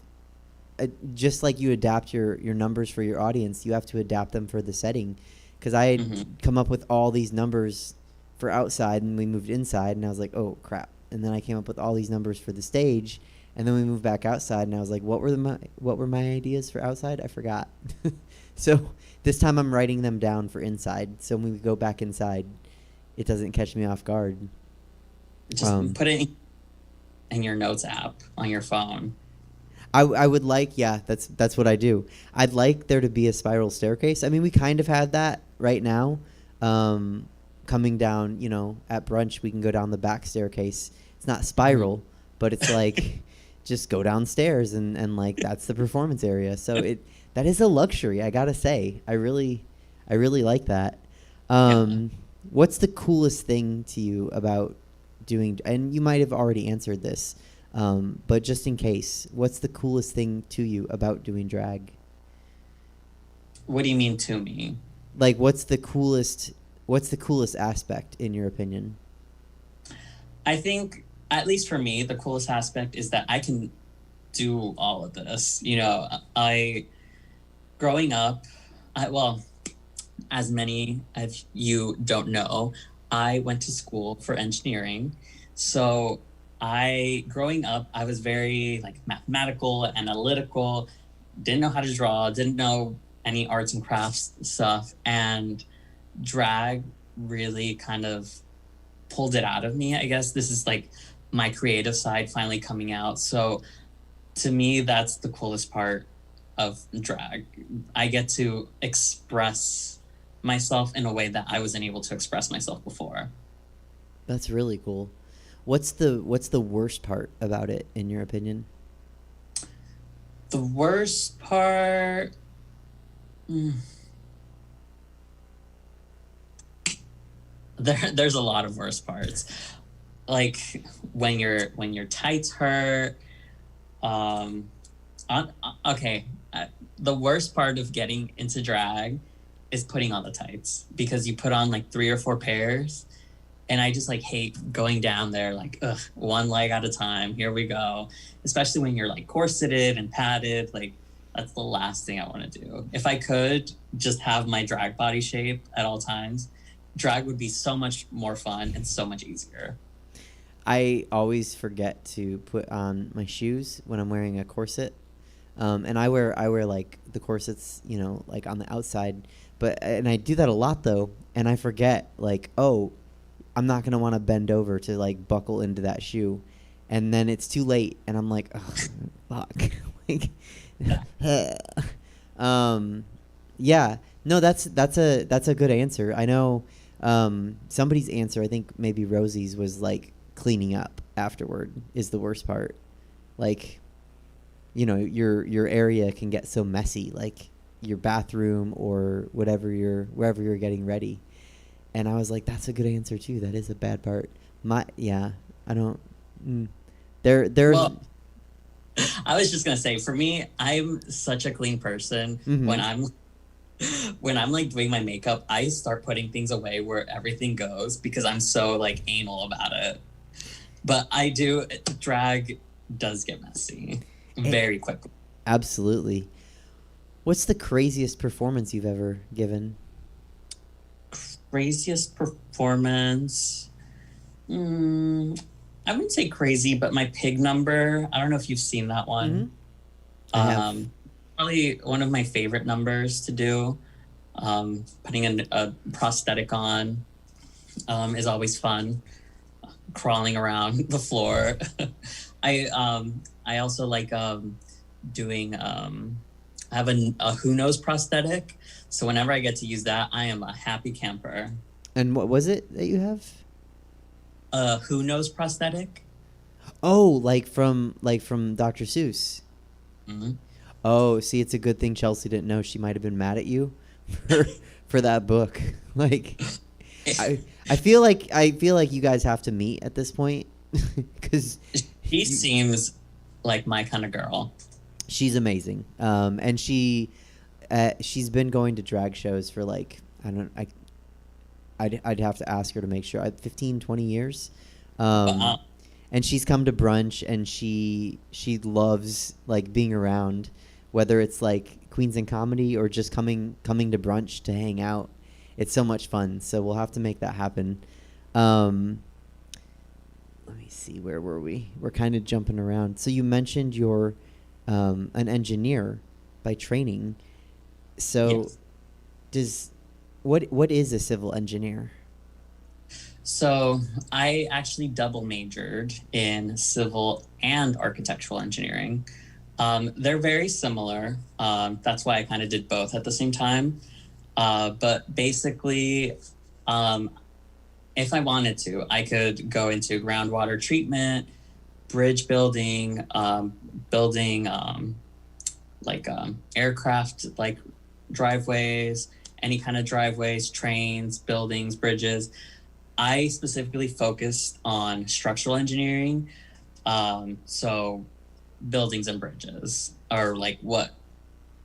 just like you adapt your numbers for your audience, you have to adapt them for the setting. Because I had come up with all these numbers for outside, and we moved inside, and I was like, oh crap. And then I came up with all these numbers for the stage, and then we moved back outside, and I was like, what were my ideas for outside? I forgot. So this time I'm writing them down for inside, so when we go back inside, it doesn't catch me off guard. Just put it in your notes app on your phone. I would like, yeah, that's what I do. I'd like there to be a spiral staircase. I mean, we kind of had that right now. Coming down, you know, at Brunch, we can go down the back staircase. It's not spiral, but it's like just go downstairs and like that's the performance area. So that is a luxury, I gotta say. I really like that. What's the coolest thing to you about doing? And you might have already answered this. But just in case, what's the coolest thing to you about doing drag? What do you mean to me? Like, what's the coolest aspect in your opinion? I think, at least for me, the coolest aspect is that I can do all of this. You know, growing up, as many of you don't know, I went to school for engineering. So growing up, I was very like mathematical, analytical, didn't know how to draw, didn't know any arts and crafts stuff, and drag really kind of pulled it out of me. I guess this is like my creative side finally coming out. So to me, that's the coolest part of drag. I get to express myself in a way that I wasn't able to express myself before. That's really cool. What's the worst part about it, in your opinion? The worst part, there's a lot of worse parts. Like when your tights hurt. Okay. The worst part of getting into drag is putting on the tights, because you put on like 3 or 4 pairs, and I just like hate going down there like, ugh, one leg at a time. Here we go. Especially when you're like corseted and padded. Like, that's the last thing I want to do. If I could just have my drag body shape at all times, drag would be so much more fun and so much easier. I always forget to put on my shoes when I'm wearing a corset. And I wear like the corsets, you know, like on the outside, and I do that a lot though. And I forget like, oh, I'm not going to want to bend over to like buckle into that shoe. And then it's too late. And I'm like, oh, fuck. Like, yeah, no, that's a good answer. I know, somebody's answer, I think maybe Rosie's, was like cleaning up afterward is the worst part. Like, you know, your area can get so messy, like your bathroom or wherever you're getting ready. And I was like, that's a good answer too. That is a bad part. I don't. There's. Well, I was just gonna say, for me, I'm such a clean person. Mm-hmm. When I'm like doing my makeup, I start putting things away where everything goes, because I'm so like anal about it. But drag does get messy very quickly. Absolutely. What's the craziest performance you've ever given? Craziest performance? I wouldn't say crazy, but my pig number. I don't know if you've seen that one. Mm-hmm. Probably one of my favorite numbers to do. Putting a prosthetic on is always fun. Crawling around the floor. I also like doing. I have a Who Knows prosthetic, so whenever I get to use that, I am a happy camper. And what was it that you have? A Who Knows prosthetic. Oh, like from Dr. Seuss. Mm-hmm. Oh, see, it's a good thing Chelsea didn't know. She might have been mad at you for that book. Like, I feel like you guys have to meet at this point, because she seems like my kind of girl. She's amazing. And she's been going to drag shows for like, I'd have to ask her to make sure, 15, 20 years. And she's come to brunch, and she loves like being around, whether it's like Queens in Comedy or just coming to brunch to hang out. It's so much fun. So we'll have to make that happen. Let me see, where were we? We're kind of jumping around. So you mentioned you're an engineer by training. So yes. What is a civil engineer? So I actually double majored in civil and architectural engineering. They're very similar. That's why I kind of did both at the same time. But basically, if I wanted to, I could go into groundwater treatment, bridge building, aircraft like driveways, any kind of driveways, trains, buildings, bridges. I specifically focused on structural engineering. So buildings and bridges are like what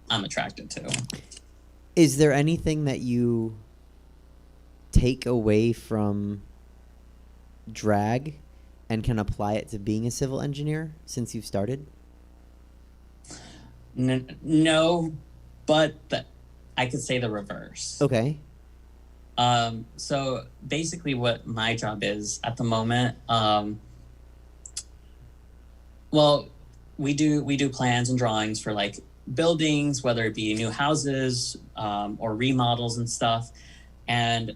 I'm attracted to. Is there anything that you take away from drag and can apply it to being a civil engineer since you've started? No, but I could say the reverse. Okay. So basically what my job is at the moment, well, we do plans and drawings for like buildings, whether it be new houses, or remodels and stuff. And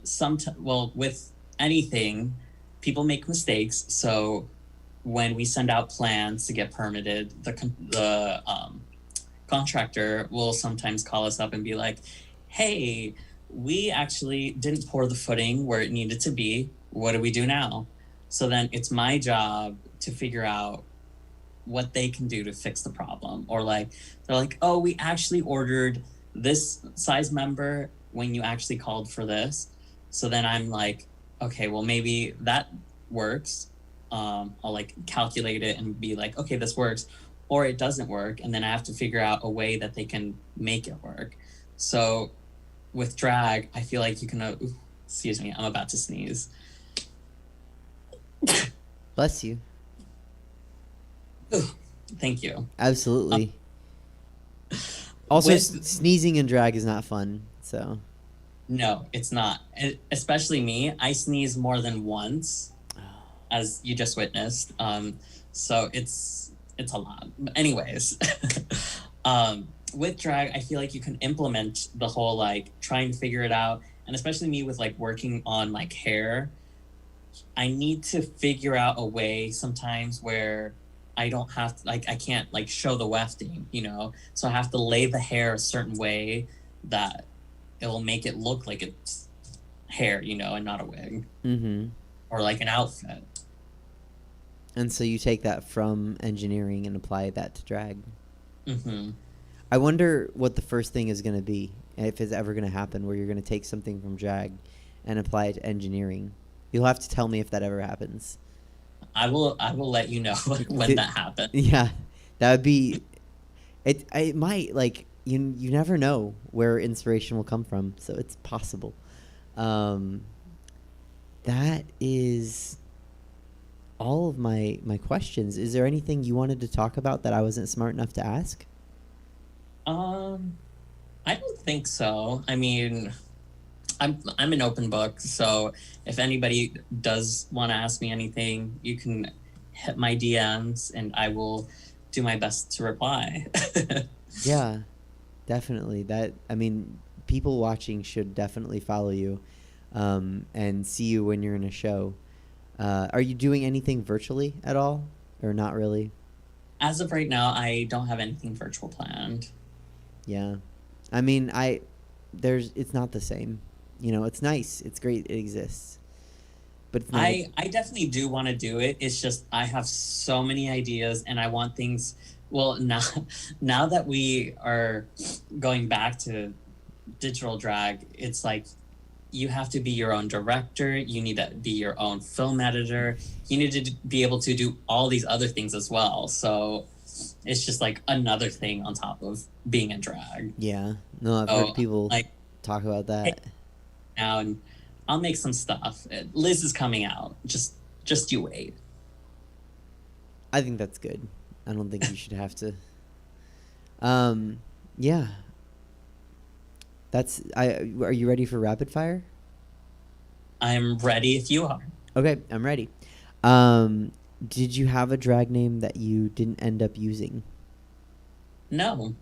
with anything, people make mistakes. So when we send out plans to get permitted, the contractor will sometimes call us up and be like, hey, we actually didn't pour the footing where it needed to be. What do we do now? So then it's my job to figure out what they can do to fix the problem. Or like, they're like, oh, we actually ordered this size member when you actually called for this. So then I'm like, okay, well, maybe that works. I'll like calculate it and be like, okay, this works, or it doesn't work, and then I have to figure out a way that they can make it work. So with drag, I feel like you can excuse me, I'm about to sneeze. Bless you. Thank you. Absolutely. Also, with- sneezing in drag is not fun, so. No, it's not. Especially me. I sneeze more than once, as you just witnessed. So it's a lot. Anyways, with drag, I feel like you can implement the whole like trying to figure it out, and especially me with like working on like hair. I need to figure out a way sometimes where I don't have to, like, I can't like show the wefting, you know? So I have to lay the hair a certain way that it will make it look like it's hair, you know, and not a wig. Mm-hmm. Or like an outfit. And so you take that from engineering and apply that to drag. Mm-hmm. I wonder what the first thing is going to be, if it's ever going to happen, where you're going to take something from drag and apply it to engineering. You'll have to tell me if that ever happens. I will let you know when that happens. Yeah, that would be. It might, like, you never know where inspiration will come from, so it's possible. That is all of my questions. Is there anything you wanted to talk about that I wasn't smart enough to ask? I don't think so. I mean, I'm an open book, so if anybody does want to ask me anything, you can hit my DMs and I will do my best to reply. Yeah, definitely. People watching should definitely follow you, and see you when you're in a show. Are you doing anything virtually at all, or not really? As of right now, I don't have anything virtual planned. Yeah, I mean, it's not the same. You know, it's nice. It's great. It exists. But it's not. I definitely do want to do it. It's just I have so many ideas and I want things. Well, now that we are going back to digital drag, it's like you have to be your own director. You need to be your own film editor. You need to be able to do all these other things as well. So it's just like another thing on top of being in drag. Yeah. No, I've heard people like talk about that. Now, and I'll make some stuff. Liz is coming out. Just you wait. I think that's good. I don't think you should have to. Yeah. Are you ready for rapid fire? I'm ready if you are. Okay, I'm ready. Did you have a drag name that you didn't end up using? No.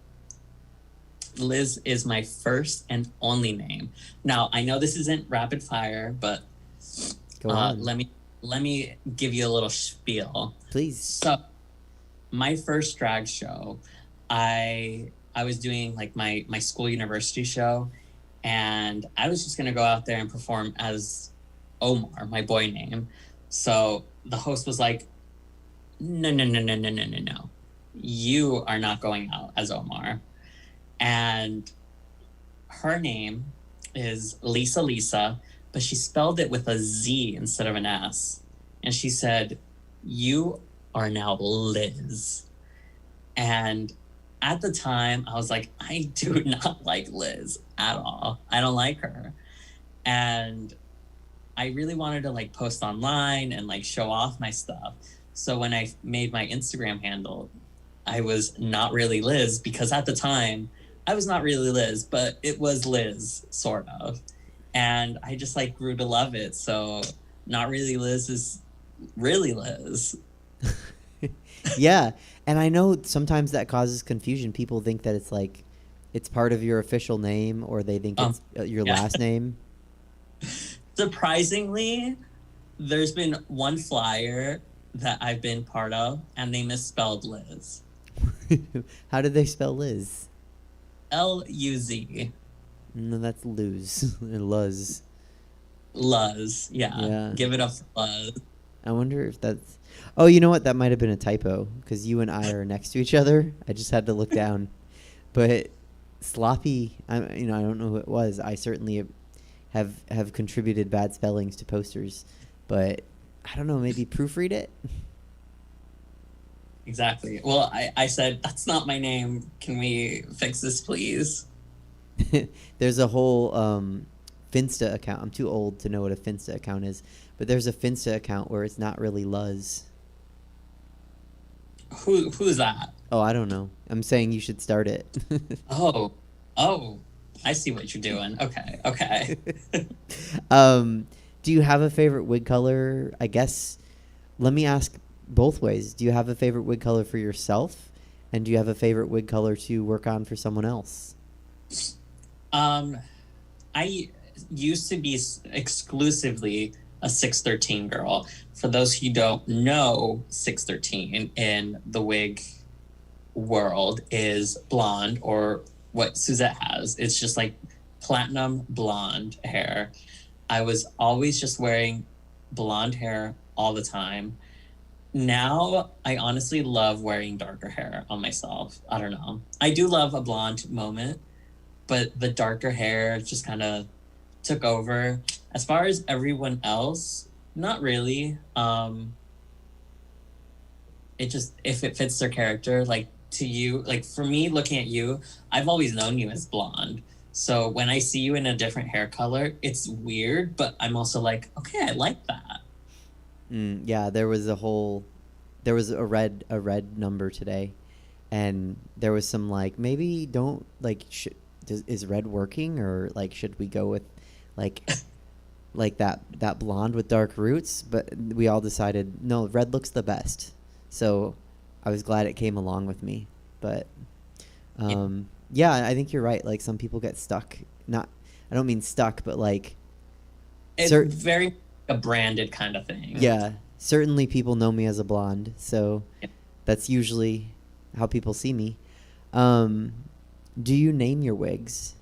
Liz is my first and only name. Now, I know this isn't rapid fire, but Go on. let me give you a little spiel. Please. So, my first drag show, I was doing like my school university show, and I was just gonna go out there and perform as Omar, my boy name. So the host was like, no. You are not going out as Omar. And her name is Lisa, but she spelled it with a Z instead of an S. And she said, you are now Liz. And at the time, I was like, I do not like Liz at all. I don't like her. And I really wanted to like post online and like show off my stuff. So when I made my Instagram handle, I was not really Liz, because at the time I was not really Liz, but it was Liz, sort of. And I just like grew to love it. So not really Liz is really Liz. Yeah. And I know sometimes that causes confusion. People think that it's like, it's part of your official name, or they think it's your last name. Surprisingly, there's been one flyer that I've been part of, and they misspelled Liz. How did they spell Liz? L-U-Z. No, that's lose. Luz. Luz. Yeah. Give it up for Luz. I wonder if that's... Oh, you know what? That might have been a typo, because you and I are next to each other. I just had to look down. But Sloppy, I don't know who it was. I certainly have contributed bad spellings to posters, but I don't know, maybe proofread it. Exactly. Well, I said, that's not my name. Can we fix this, please? There's a whole Finsta account. I'm too old to know what a Finsta account is, but there's a Finsta account where it's not really Luz. Who's that? Oh, I don't know. I'm saying you should start it. Oh, I see what you're doing. Okay. Do you have a favorite wig color? I guess, let me ask both ways. Do you have a favorite wig color for yourself? And do you have a favorite wig color to work on for someone else? I used to be exclusively a 613 girl. For those who don't know, 613 in the wig world is blonde, or what Suzette has. It's just like platinum blonde hair. I was always just wearing blonde hair all the time. Now, I honestly love wearing darker hair on myself. I don't know. I do love a blonde moment, but the darker hair just kind of took over. As far as everyone else, not really. It just, if it fits their character, like to you, like for me, looking at you, I've always known you as blonde. So when I see you in a different hair color, it's weird, but I'm also like, okay, I like that. Yeah, there was a red number today, and there was some like, maybe don't like, is red working, or like should we go with like like that blonde with dark roots? But we all decided no, red looks the best. So I was glad it came along with me. But yeah, I think you're right. Like some people get stuck. I don't mean stuck, but like it's very a branded kind of thing. Yeah, certainly people know me as a blonde, so that's usually how people see me. Do you name your wigs?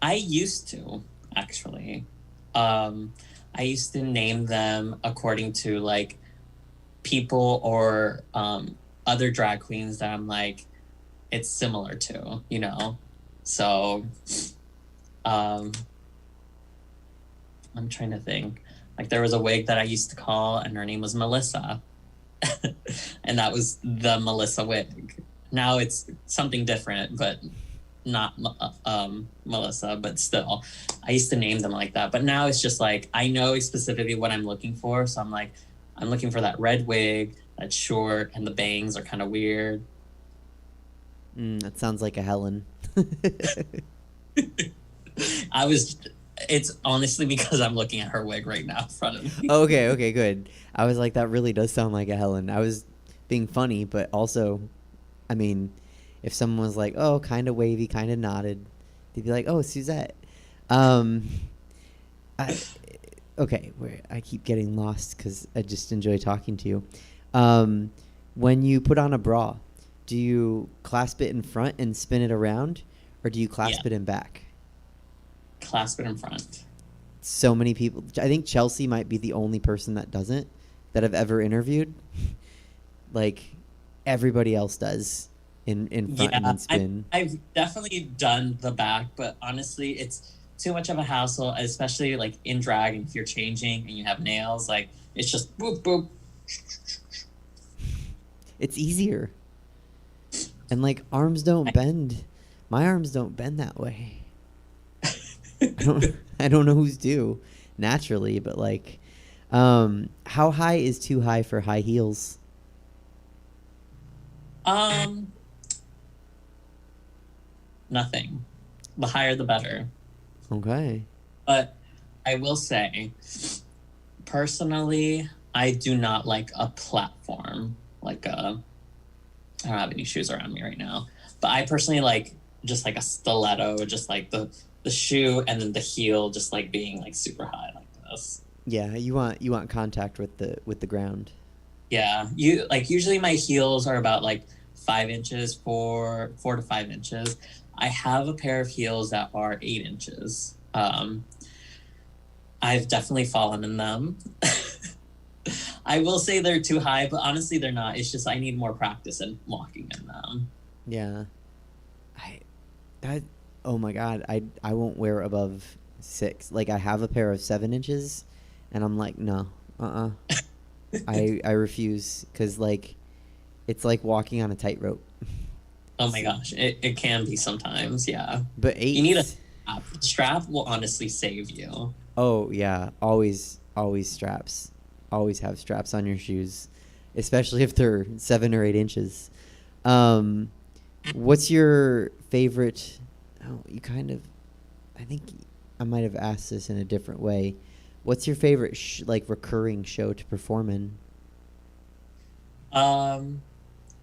I used to, actually. I used to name them according to like people or other drag queens that I'm like, it's similar to, you know? So I'm trying to think. Like there was a wig that I used to call, and her name was Melissa. And that was the Melissa wig. Now it's something different, but not Melissa, but still. I used to name them like that. But now it's just like, I know specifically what I'm looking for. So I'm like, I'm looking for that red wig, that's short, and the bangs are kind of weird. That sounds like a Helen. It's honestly because I'm looking at her wig right now in front of me. Okay, good. I was like, that really does sound like a Helen. I was being funny, but also, I mean, if someone was like, oh, kind of wavy, kind of knotted, they'd be like, oh, Suzette. I keep getting lost because I just enjoy talking to you. When you put on a bra, do you clasp it in front and spin it around, or do you clasp it in back? Clasp it in front. So many people. I think Chelsea might be the only person that doesn't, that I've ever interviewed. Like everybody else does in front and then spin. I've definitely done the back, but honestly, it's too much of a hassle, especially like in drag, and if you're changing and you have nails, like it's just boop boop. It's easier. And like arms don't bend. My arms don't bend that way. I don't know who's do naturally, but like, how high is too high for high heels? Nothing. The higher, the better. Okay. But I will say, personally, I do not like a platform. Like I don't have any shoes around me right now, but I personally like just like a stiletto, just like the shoe and then the heel just like being like super high like this. Yeah, you want contact with the ground. Yeah, you like usually my heels are about like 5 inches, 4 to 5 inches. I have a pair of heels that are 8 inches. I've definitely fallen in them. I will say they're too high, but honestly they're not. It's just I need more practice in walking in them. Yeah. Oh my God, I won't wear above 6. Like I have a pair of 7 inches, and I'm like, no, I refuse, because like it's like walking on a tightrope. Oh my gosh, it can be sometimes, yeah. But 8. You need a strap. Strap will honestly save you. Oh yeah, always straps. Always have straps on your shoes, especially if they're 7 or 8 inches. What's your favorite? Oh, you kind of. I think I might have asked this in a different way. What's your favorite like recurring show to perform in?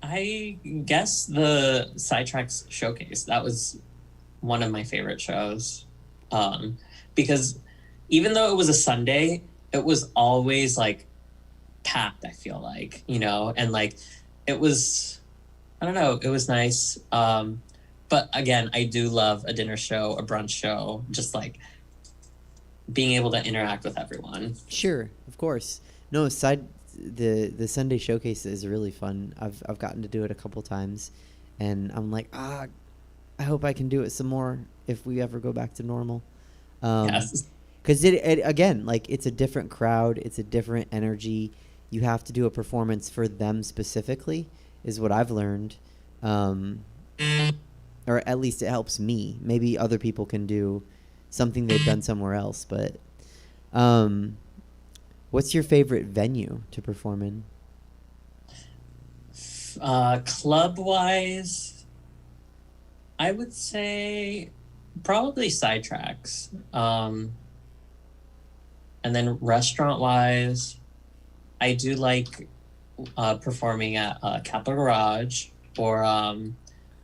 I guess the Sidetracks Showcase. That was one of my favorite shows. Because even though it was a Sunday, it was always like packed, I feel like, and like it was, I don't know, it was nice. But again, I do love a dinner show, a brunch show, just like being able to interact with everyone. Sure, of course. No, the Sunday Showcase is really fun. I've gotten to do it a couple times, and I'm like, I hope I can do it some more if we ever go back to normal. Yes. Because it again, like it's a different crowd, it's a different energy. You have to do a performance for them specifically, is what I've learned. Or at least it helps me. Maybe other people can do something they've done somewhere else, but what's your favorite venue to perform in? Club-wise, I would say probably Sidetracks. And then restaurant-wise, I do like performing at Capitol Garage or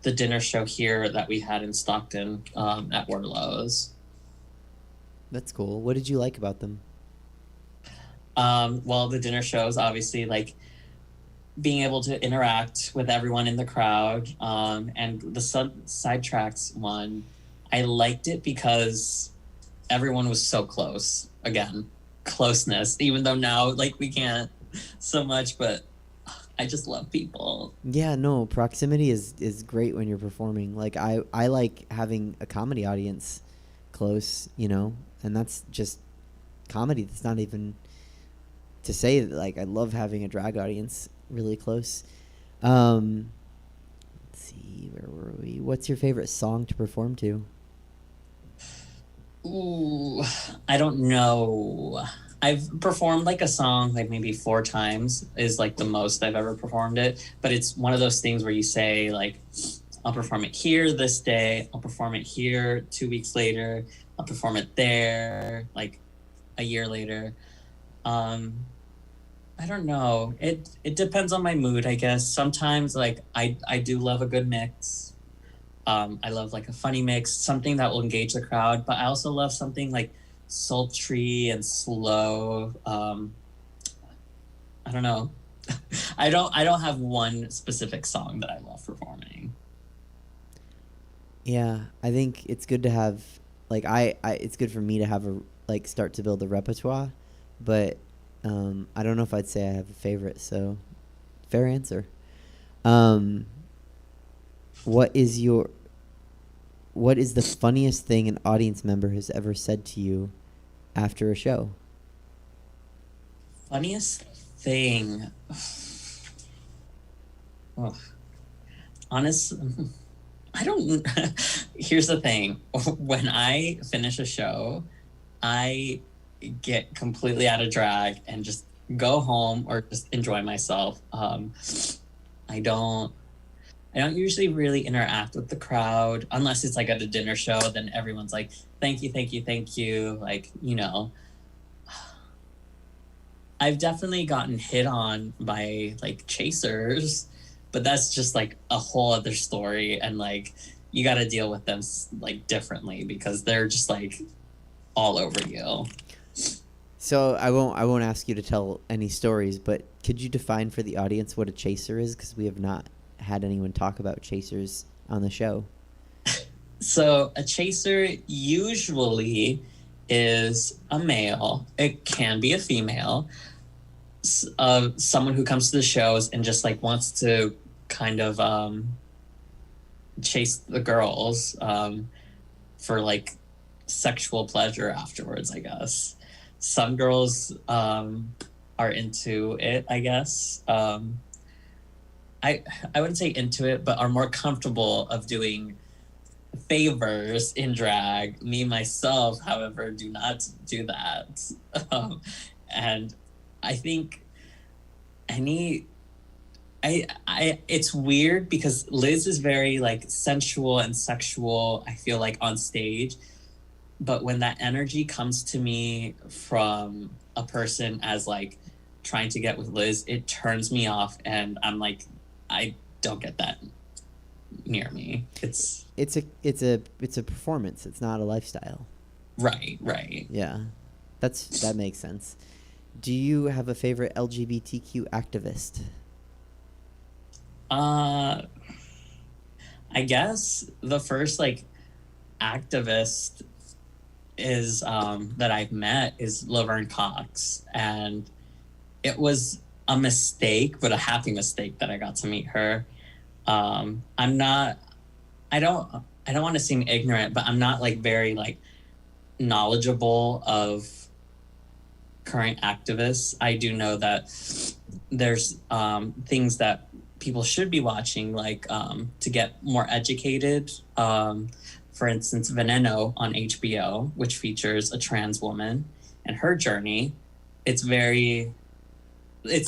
the dinner show here that we had in Stockton at Warlow's. That's cool. What did you like about them? Well, the dinner shows, obviously, like being able to interact with everyone in the crowd. And the Sidetracks one, I liked it because everyone was so close. Again, closeness, even though now like we can't so much, but I just love people. Yeah, no, proximity is great when you're performing. Like I like having a comedy audience close, and that's just comedy. That's not even to say that, like, I love having a drag audience really close. Let's see, where were we? What's your favorite song to perform to? Ooh, I don't know. I've performed like a song like maybe 4 times is like the most I've ever performed it. But it's one of those things where you say like, I'll perform it here this day. I'll perform it here 2 weeks later. I'll perform it there like a year later. I don't know. It depends on my mood, I guess. Sometimes like I do love a good mix. I love like a funny mix, something that will engage the crowd, but I also love something like sultry and slow. I don't know. I don't have one specific song that I love performing. Yeah, I think it's good to have like it's good for me to have start to build a repertoire, but I don't know if I'd say I have a favorite, so fair answer. What is the funniest thing an audience member has ever said to you after a show? Funniest thing. Oh. Honest, I don't. Here's the thing. When I finish a show, I get completely out of drag and just go home or just enjoy myself. I don't usually really interact with the crowd unless it's like at a dinner show. Then everyone's like, thank you. Like, I've definitely gotten hit on by like chasers, but that's just like a whole other story. And like, you got to deal with them like differently because they're just like all over you. So I won't ask you to tell any stories, but could you define for the audience what a chaser is? Because we have not had anyone talk about chasers on the show. So a chaser usually is a male. It can be a female. Someone who comes to the shows and just like wants to kind of chase the girls for like sexual pleasure afterwards, I guess. Some girls are into it, I guess. I wouldn't say into it, but are more comfortable of doing favors in drag. Me myself, however, do not do that. And I think it's weird because Liz is very like sensual and sexual, I feel like, on stage. But when that energy comes to me from a person as like trying to get with Liz, it turns me off, and I'm like, I don't get that near me. It's a performance. It's not a lifestyle. Right. Yeah, that makes sense. Do you have a favorite LGBTQ activist? I guess the first like activist is that I've met is Laverne Cox, and it was a mistake, but a happy mistake that I got to meet her. I don't want to seem ignorant, but I'm not like very like knowledgeable of current activists. I do know that there's things that people should be watching, like to get more educated. For instance, Veneno on HBO, which features a trans woman and her journey. It's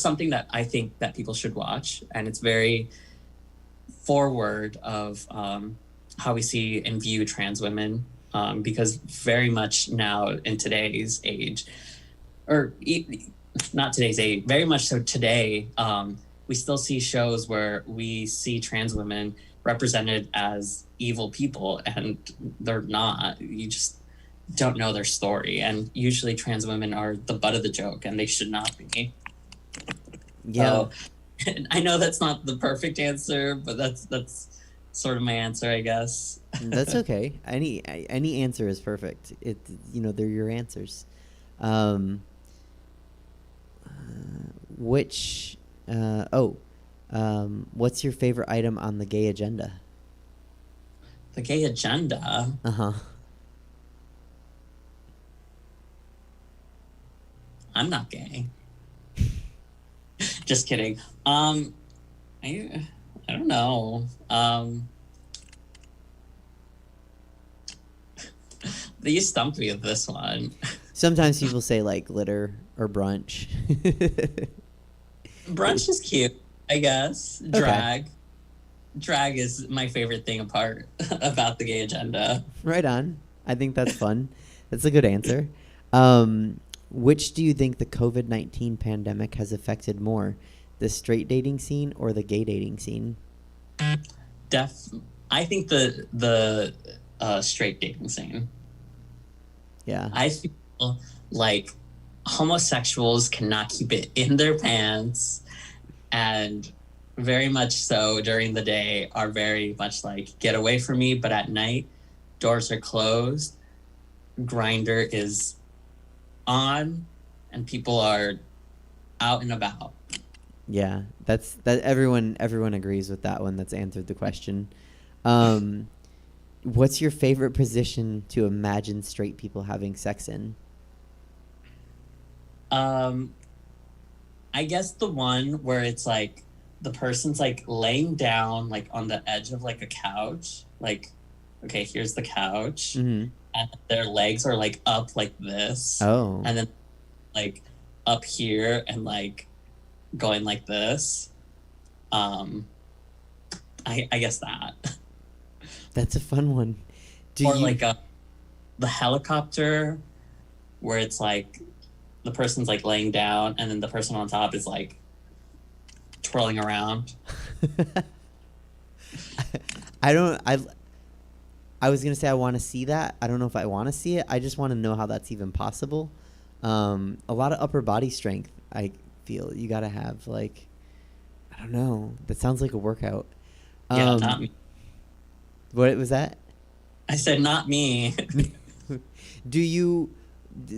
something that I think that people should watch, and it's very forward of how we see and view trans women, because very much now in today's age, not today's age, very much so today, we still see shows where we see trans women represented as evil people, and they're not. You just don't know their story, and usually trans women are the butt of the joke, and they should not be. Yeah. So, I know that's not the perfect answer, but that's sort of my answer, I guess. That's okay. Any answer is perfect. They're your answers. What's your favorite item on the gay agenda? The gay agenda? Uh-huh. I'm not gay. Just kidding. I don't know. You stumped me with this one. Sometimes people say like glitter or brunch. Brunch is cute, I guess. Drag. Okay. Drag is my favorite thing about the gay agenda. Right on. I think that's fun. That's a good answer. Which do you think the COVID-19 pandemic has affected more, the straight dating scene or the gay dating scene? I think the straight dating scene. Yeah. I feel like homosexuals cannot keep it in their pants, and very much so during the day are very much like, get away from me, but at night, doors are closed, Grindr is on, and people are out and about. Yeah, that everyone agrees with that one. That's answered the question. What's your favorite position to imagine straight people having sex in? I guess the one where it's like the person's like laying down like on the edge of like a couch, like, okay, here's the couch, mm-hmm. and their legs are like up like this, and then like up here and like going like this. I guess that. That's a fun one. Like the helicopter where it's like the person's like laying down and then the person on top is like twirling around. I was gonna say I want to see that. I don't know if I want to see it. I just want to know how that's even possible. A lot of upper body strength, I feel you gotta have. Like, I don't know. That sounds like a workout. Yeah, not me. What was that? I said not me.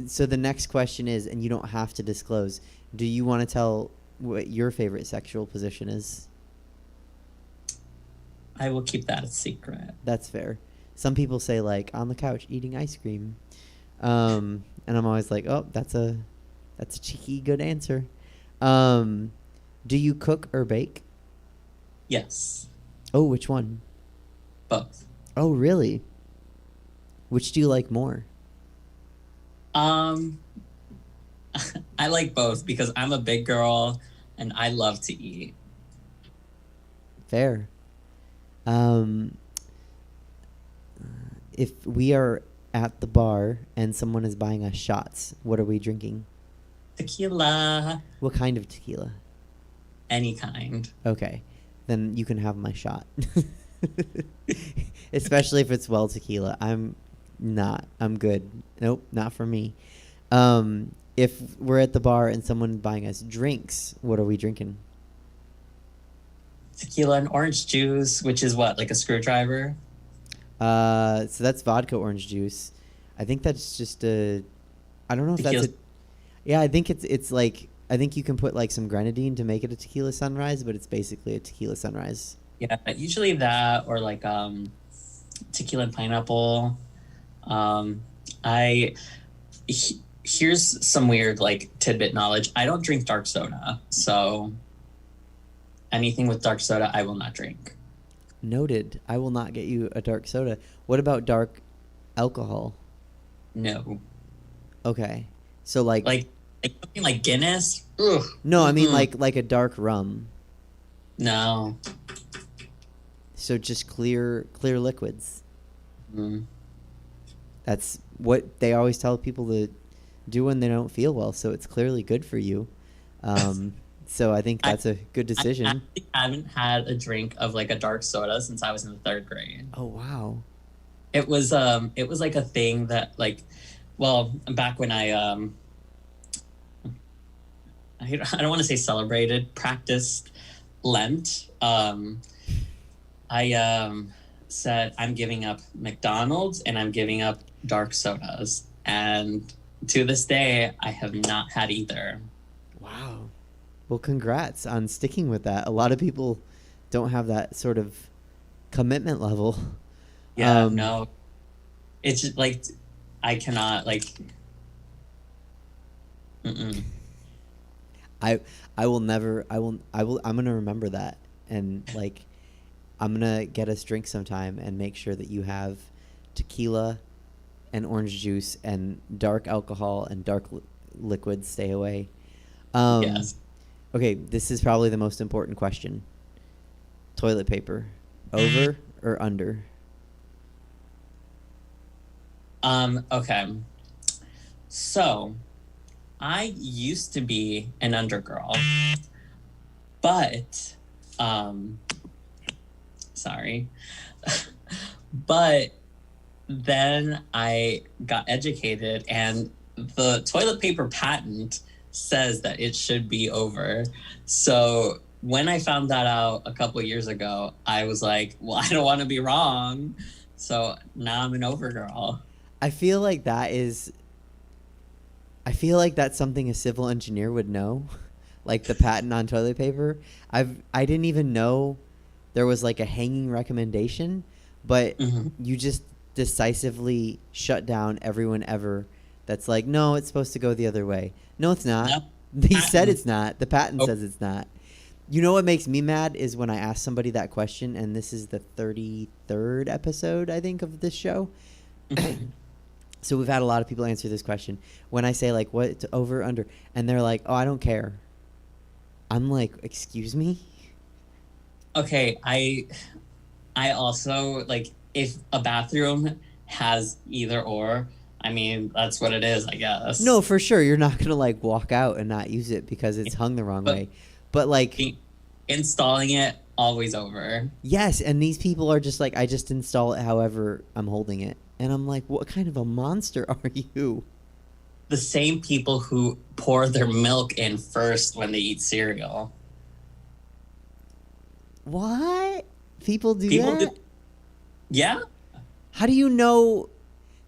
So the next question is, and you don't have to disclose, do you want to tell what your favorite sexual position is? I will keep that a secret. That's fair. Some people say like on the couch eating ice cream. And I'm always like, oh, that's a cheeky good answer. Do you cook or bake? Yes, Oh, which one? both. Oh, really? Which do you like more? I like both because I'm a big girl and I love to eat. Fair. If we are at the bar and someone is buying us shots, what are we drinking? Tequila, What kind of tequila? any kind. Okay, then you can have my shot. Especially if it's well tequila. I'm good. Nope, not for me. If we're at the bar and someone's buying us drinks, what are we drinking? Tequila and orange juice, which is what, like a screwdriver? So that's vodka orange juice. I think that's just I don't know if that's Tequila. yeah, I think it's like, I think you can put like some grenadine to make it a tequila sunrise, but it's basically a tequila sunrise. Yeah, usually that or like tequila and pineapple. Here's some weird like tidbit knowledge. I don't drink dark soda, so anything with dark soda I will not drink. Noted. I will not get you a dark soda. What about dark alcohol? No. Okay. So like something like Guinness? Ugh. no, I mean Mm-mm. like a dark rum. No. So just clear liquids. Mm. That's what they always tell people to do when they don't feel well, so it's clearly good for you. So I think that's a good decision. I actually haven't had a drink of like a dark soda since I was in the 3rd grade. Oh wow. It was like a thing that like, well, back when I don't want to say celebrated, practiced Lent. I said I'm giving up McDonald's and I'm giving up dark sodas, and to this day I have not had either. Wow. Well, congrats on sticking with that. A lot of people don't have that sort of commitment level. Yeah, no. It's just like I cannot like. Mm-mm. I'm gonna remember that, and like I'm gonna get us drinks sometime and make sure that you have tequila and orange juice and dark alcohol and dark liquids. Stay away. Yes. Okay, this is probably the most important question. Toilet paper, over or under? Okay. So, I used to be an undergirl, but, sorry, but then I got educated and the toilet paper patent says that it should be over. So when I found that out a couple of years ago, I was like, well, I don't want to be wrong. So now I'm an overgirl. I feel like that's something a civil engineer would know, like the patent on toilet paper. I didn't even know there was like a hanging recommendation, but you just decisively shut down everyone ever that's like, no, it's supposed to go the other way. No, it's not. Nope. They said it's not. The patent Oh. says it's not. You know what makes me mad is when I ask somebody that question, and this is the 33rd episode, I think, of this show. So we've had a lot of people answer this question. When I say, like, what, over or under? And they're like, oh, I don't care. I'm like, excuse me? Okay, I also, like, if a bathroom has either or, I mean, that's what it is, I guess. No, for sure. You're not going to, like, walk out and not use it because it's hung the wrong way. But, like, installing it, always over. yes, and these people are just like, I just install it however I'm holding it. And I'm like, what kind of a monster are you? The same people who pour their milk in first when they eat cereal. What? People do People that? do- Yeah? How do you know?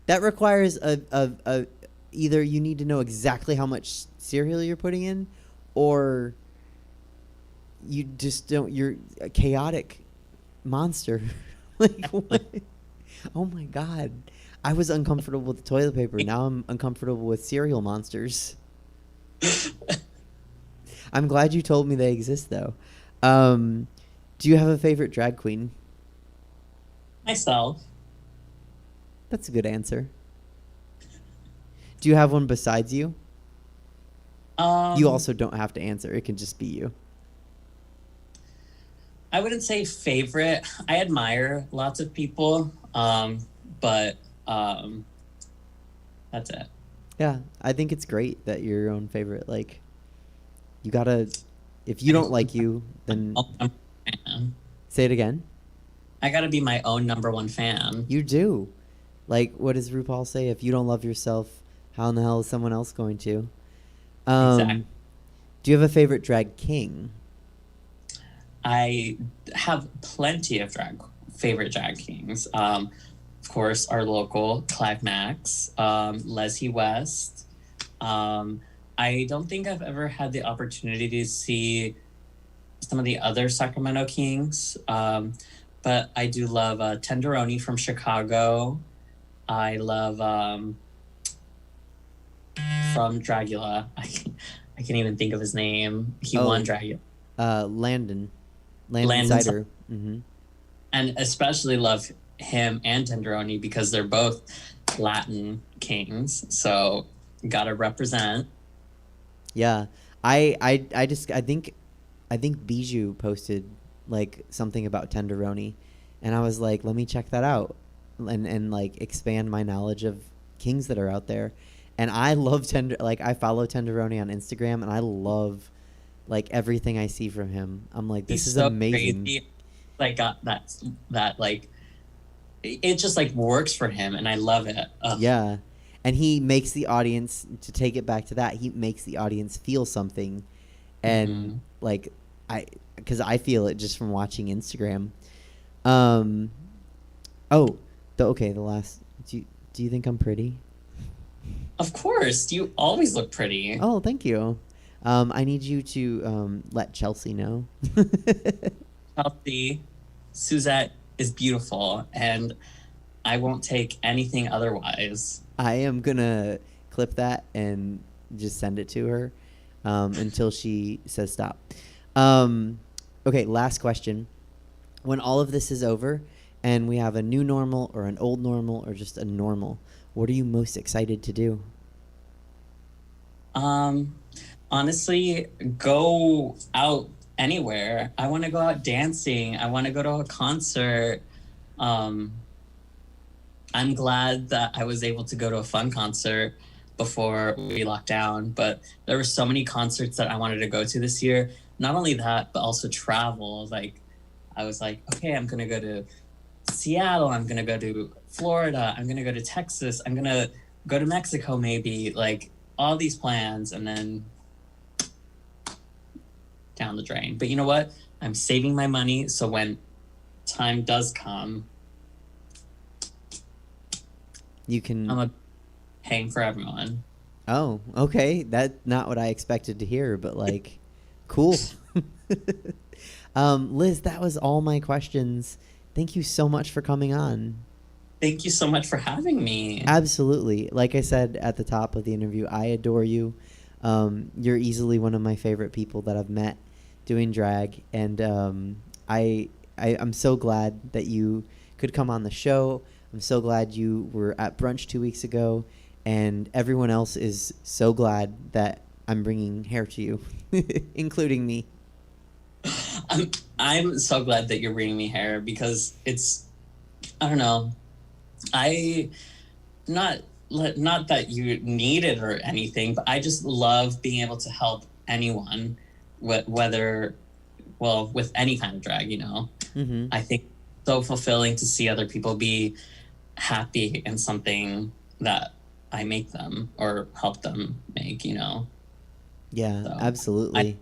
That requires a either you need to know exactly how much cereal you're putting in, or you just don't. You're a chaotic monster. Like what? Oh my God. I was uncomfortable with the toilet paper. Now I'm uncomfortable with cereal monsters. I'm glad you told me they exist, though. Do you have a favorite drag queen? Myself. That's a good answer. Do you have one besides you? You also don't have to answer. It can just be you. I wouldn't say favorite. I admire lots of people, but that's it. Yeah, I think it's great that you're your own favorite. Like, you gotta. If you don't like you, then say it again. I gotta be my own number one fan. You do. Like, what does RuPaul say? If you don't love yourself, how in the hell is someone else going to? Exactly. Do you have a favorite drag king? I have plenty of favorite drag kings. Of course, our local Climax, Leslie West. I don't think I've ever had the opportunity to see some of the other Sacramento kings, but I do love Tenderoni from Chicago. I love from Dragula. I can't even think of his name. He won Dragula. Landon Cider. Mm-hmm. And especially love him and Tenderoni because they're both Latin kings. So gotta represent. Yeah, I think Bijou posted like something about Tenderoni, and I was like, let me check that out, and like expand my knowledge of kings that are out there. And I love I follow Tenderoni on Instagram, and I love like everything I see from him. I'm like, this is so amazing. Crazy. Like got that like it just like works for him, and I love it. Yeah. And he makes the audience, to take it back to that, he makes the audience feel something. And like, because I feel it just from watching Instagram. The last, do you think I'm pretty? Of course, you always look pretty. Oh, thank you. I need you to let Chelsea know. Chelsea, Suzette is beautiful, and I won't take anything otherwise. I am gonna clip that and just send it to her until she says stop. Okay, last question. When all of this is over and we have a new normal or an old normal or just a normal, what are you most excited to do? Honestly, go out anywhere. I want to go out dancing. I want to go to a concert. I'm glad that I was able to go to a fun concert before we locked down, but there were so many concerts that I wanted to go to this year. Not only that, but also travel. Like, I was like, okay, I'm going to go to Seattle. I'm going to go to Florida. I'm going to go to Texas. I'm going to go to Mexico maybe. Like, all these plans, and then down the drain. But you know what? I'm saving my money, so when time does come, you can... I'm paying for everyone. Oh, okay. That's not what I expected to hear, but like, cool. Liz, that was all my questions. Thank you so much for coming on. Thank you so much for having me. Absolutely. Like I said at the top of the interview, I adore you. You're easily one of my favorite people that I've met doing drag. And I'm so glad that you could come on the show. I'm so glad you were at brunch 2 weeks ago. And everyone else is so glad that I'm bringing hair to you, including me. I'm so glad that you're bringing me hair because it's, I don't know, not that you need it or anything, but I just love being able to help anyone, with any kind of drag, you know. Mm-hmm. I think it's so fulfilling to see other people be happy in something that I make them or help them make, you know. Yeah, so absolutely.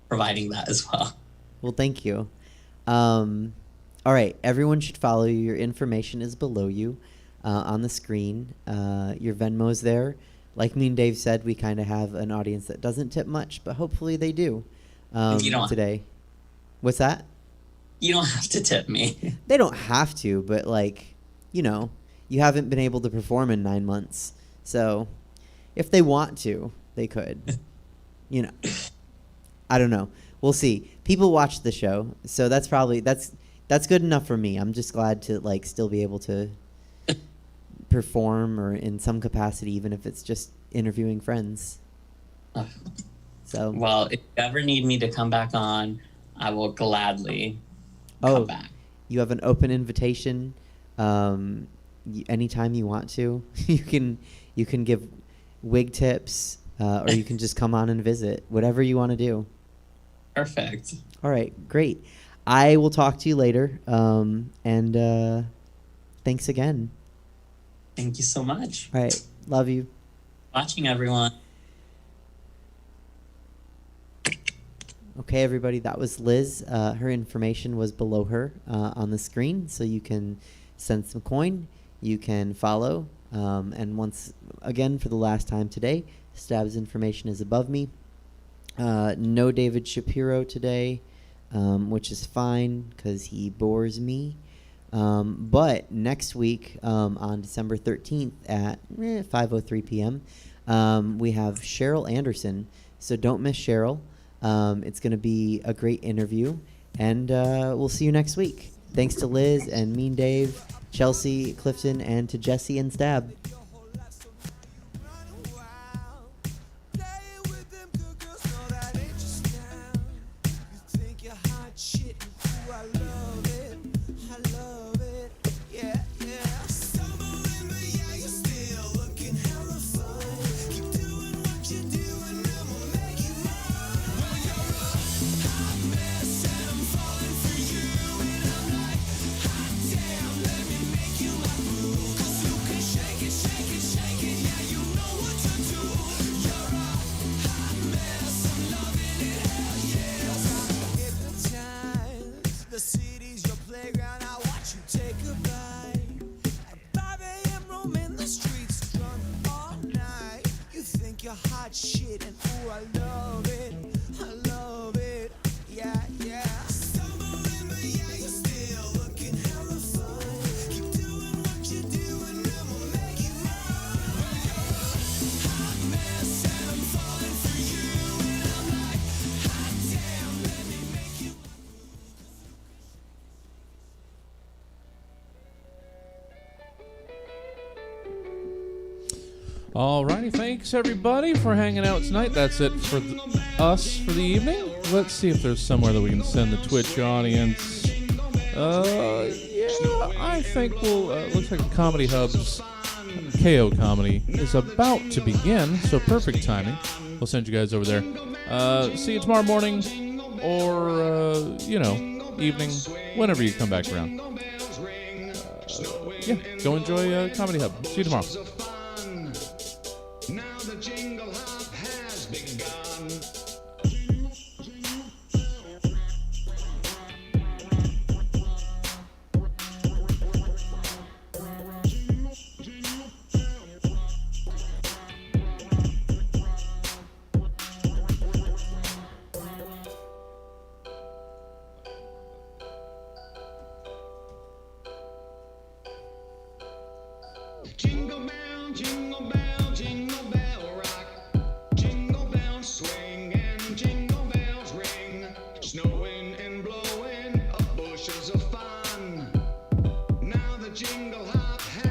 Providing that as well. Well, thank you. All right, everyone should follow you. Your information is below you on the screen. Your Venmo's there. Like me and Dave said, we kind of have an audience that doesn't tip much, but hopefully they do today. What's that? You don't have to tip me. They don't have to, but like, you know, you haven't been able to perform in 9 months. So if they want to, they could. You know, I don't know. We'll see. People watch the show, so that's good enough for me. I'm just glad to like still be able to perform or in some capacity, even if it's just interviewing friends. So Well, if you ever need me to come back on, I will gladly come back. You have an open invitation. Anytime you want to, you can give wig tips, or you can just come on and visit. Whatever you want to do. Perfect. All right, great. I will talk to you later. And thanks again. Thank you so much. All right, love you. Watching, everyone. Okay, everybody, that was Liz. Her information was below her on the screen, so you can send some coin. You can follow. And once again, for the last time today, Stab's information is above me. No David Shapiro today, which is fine because he bores me. But next week, on December 13th at 5:03 p.m., we have Cheryl Anderson. So don't miss Cheryl. It's going to be a great interview, and we'll see you next week. Thanks to Liz and Mean Dave, Chelsea, Clifton, and to Jesse and Stab. Alrighty, thanks everybody for hanging out tonight. That's it for us for the evening. Let's see if there's somewhere that we can send the Twitch audience. Yeah, I think we'll. Looks like the Comedy Hub's KO Comedy is about to begin, so perfect timing. We'll send you guys over there. See you tomorrow morning, or evening, whenever you come back around. Yeah, go enjoy Comedy Hub. See you tomorrow. Now the jingle hop has begun. Jingle bell, jingle bell.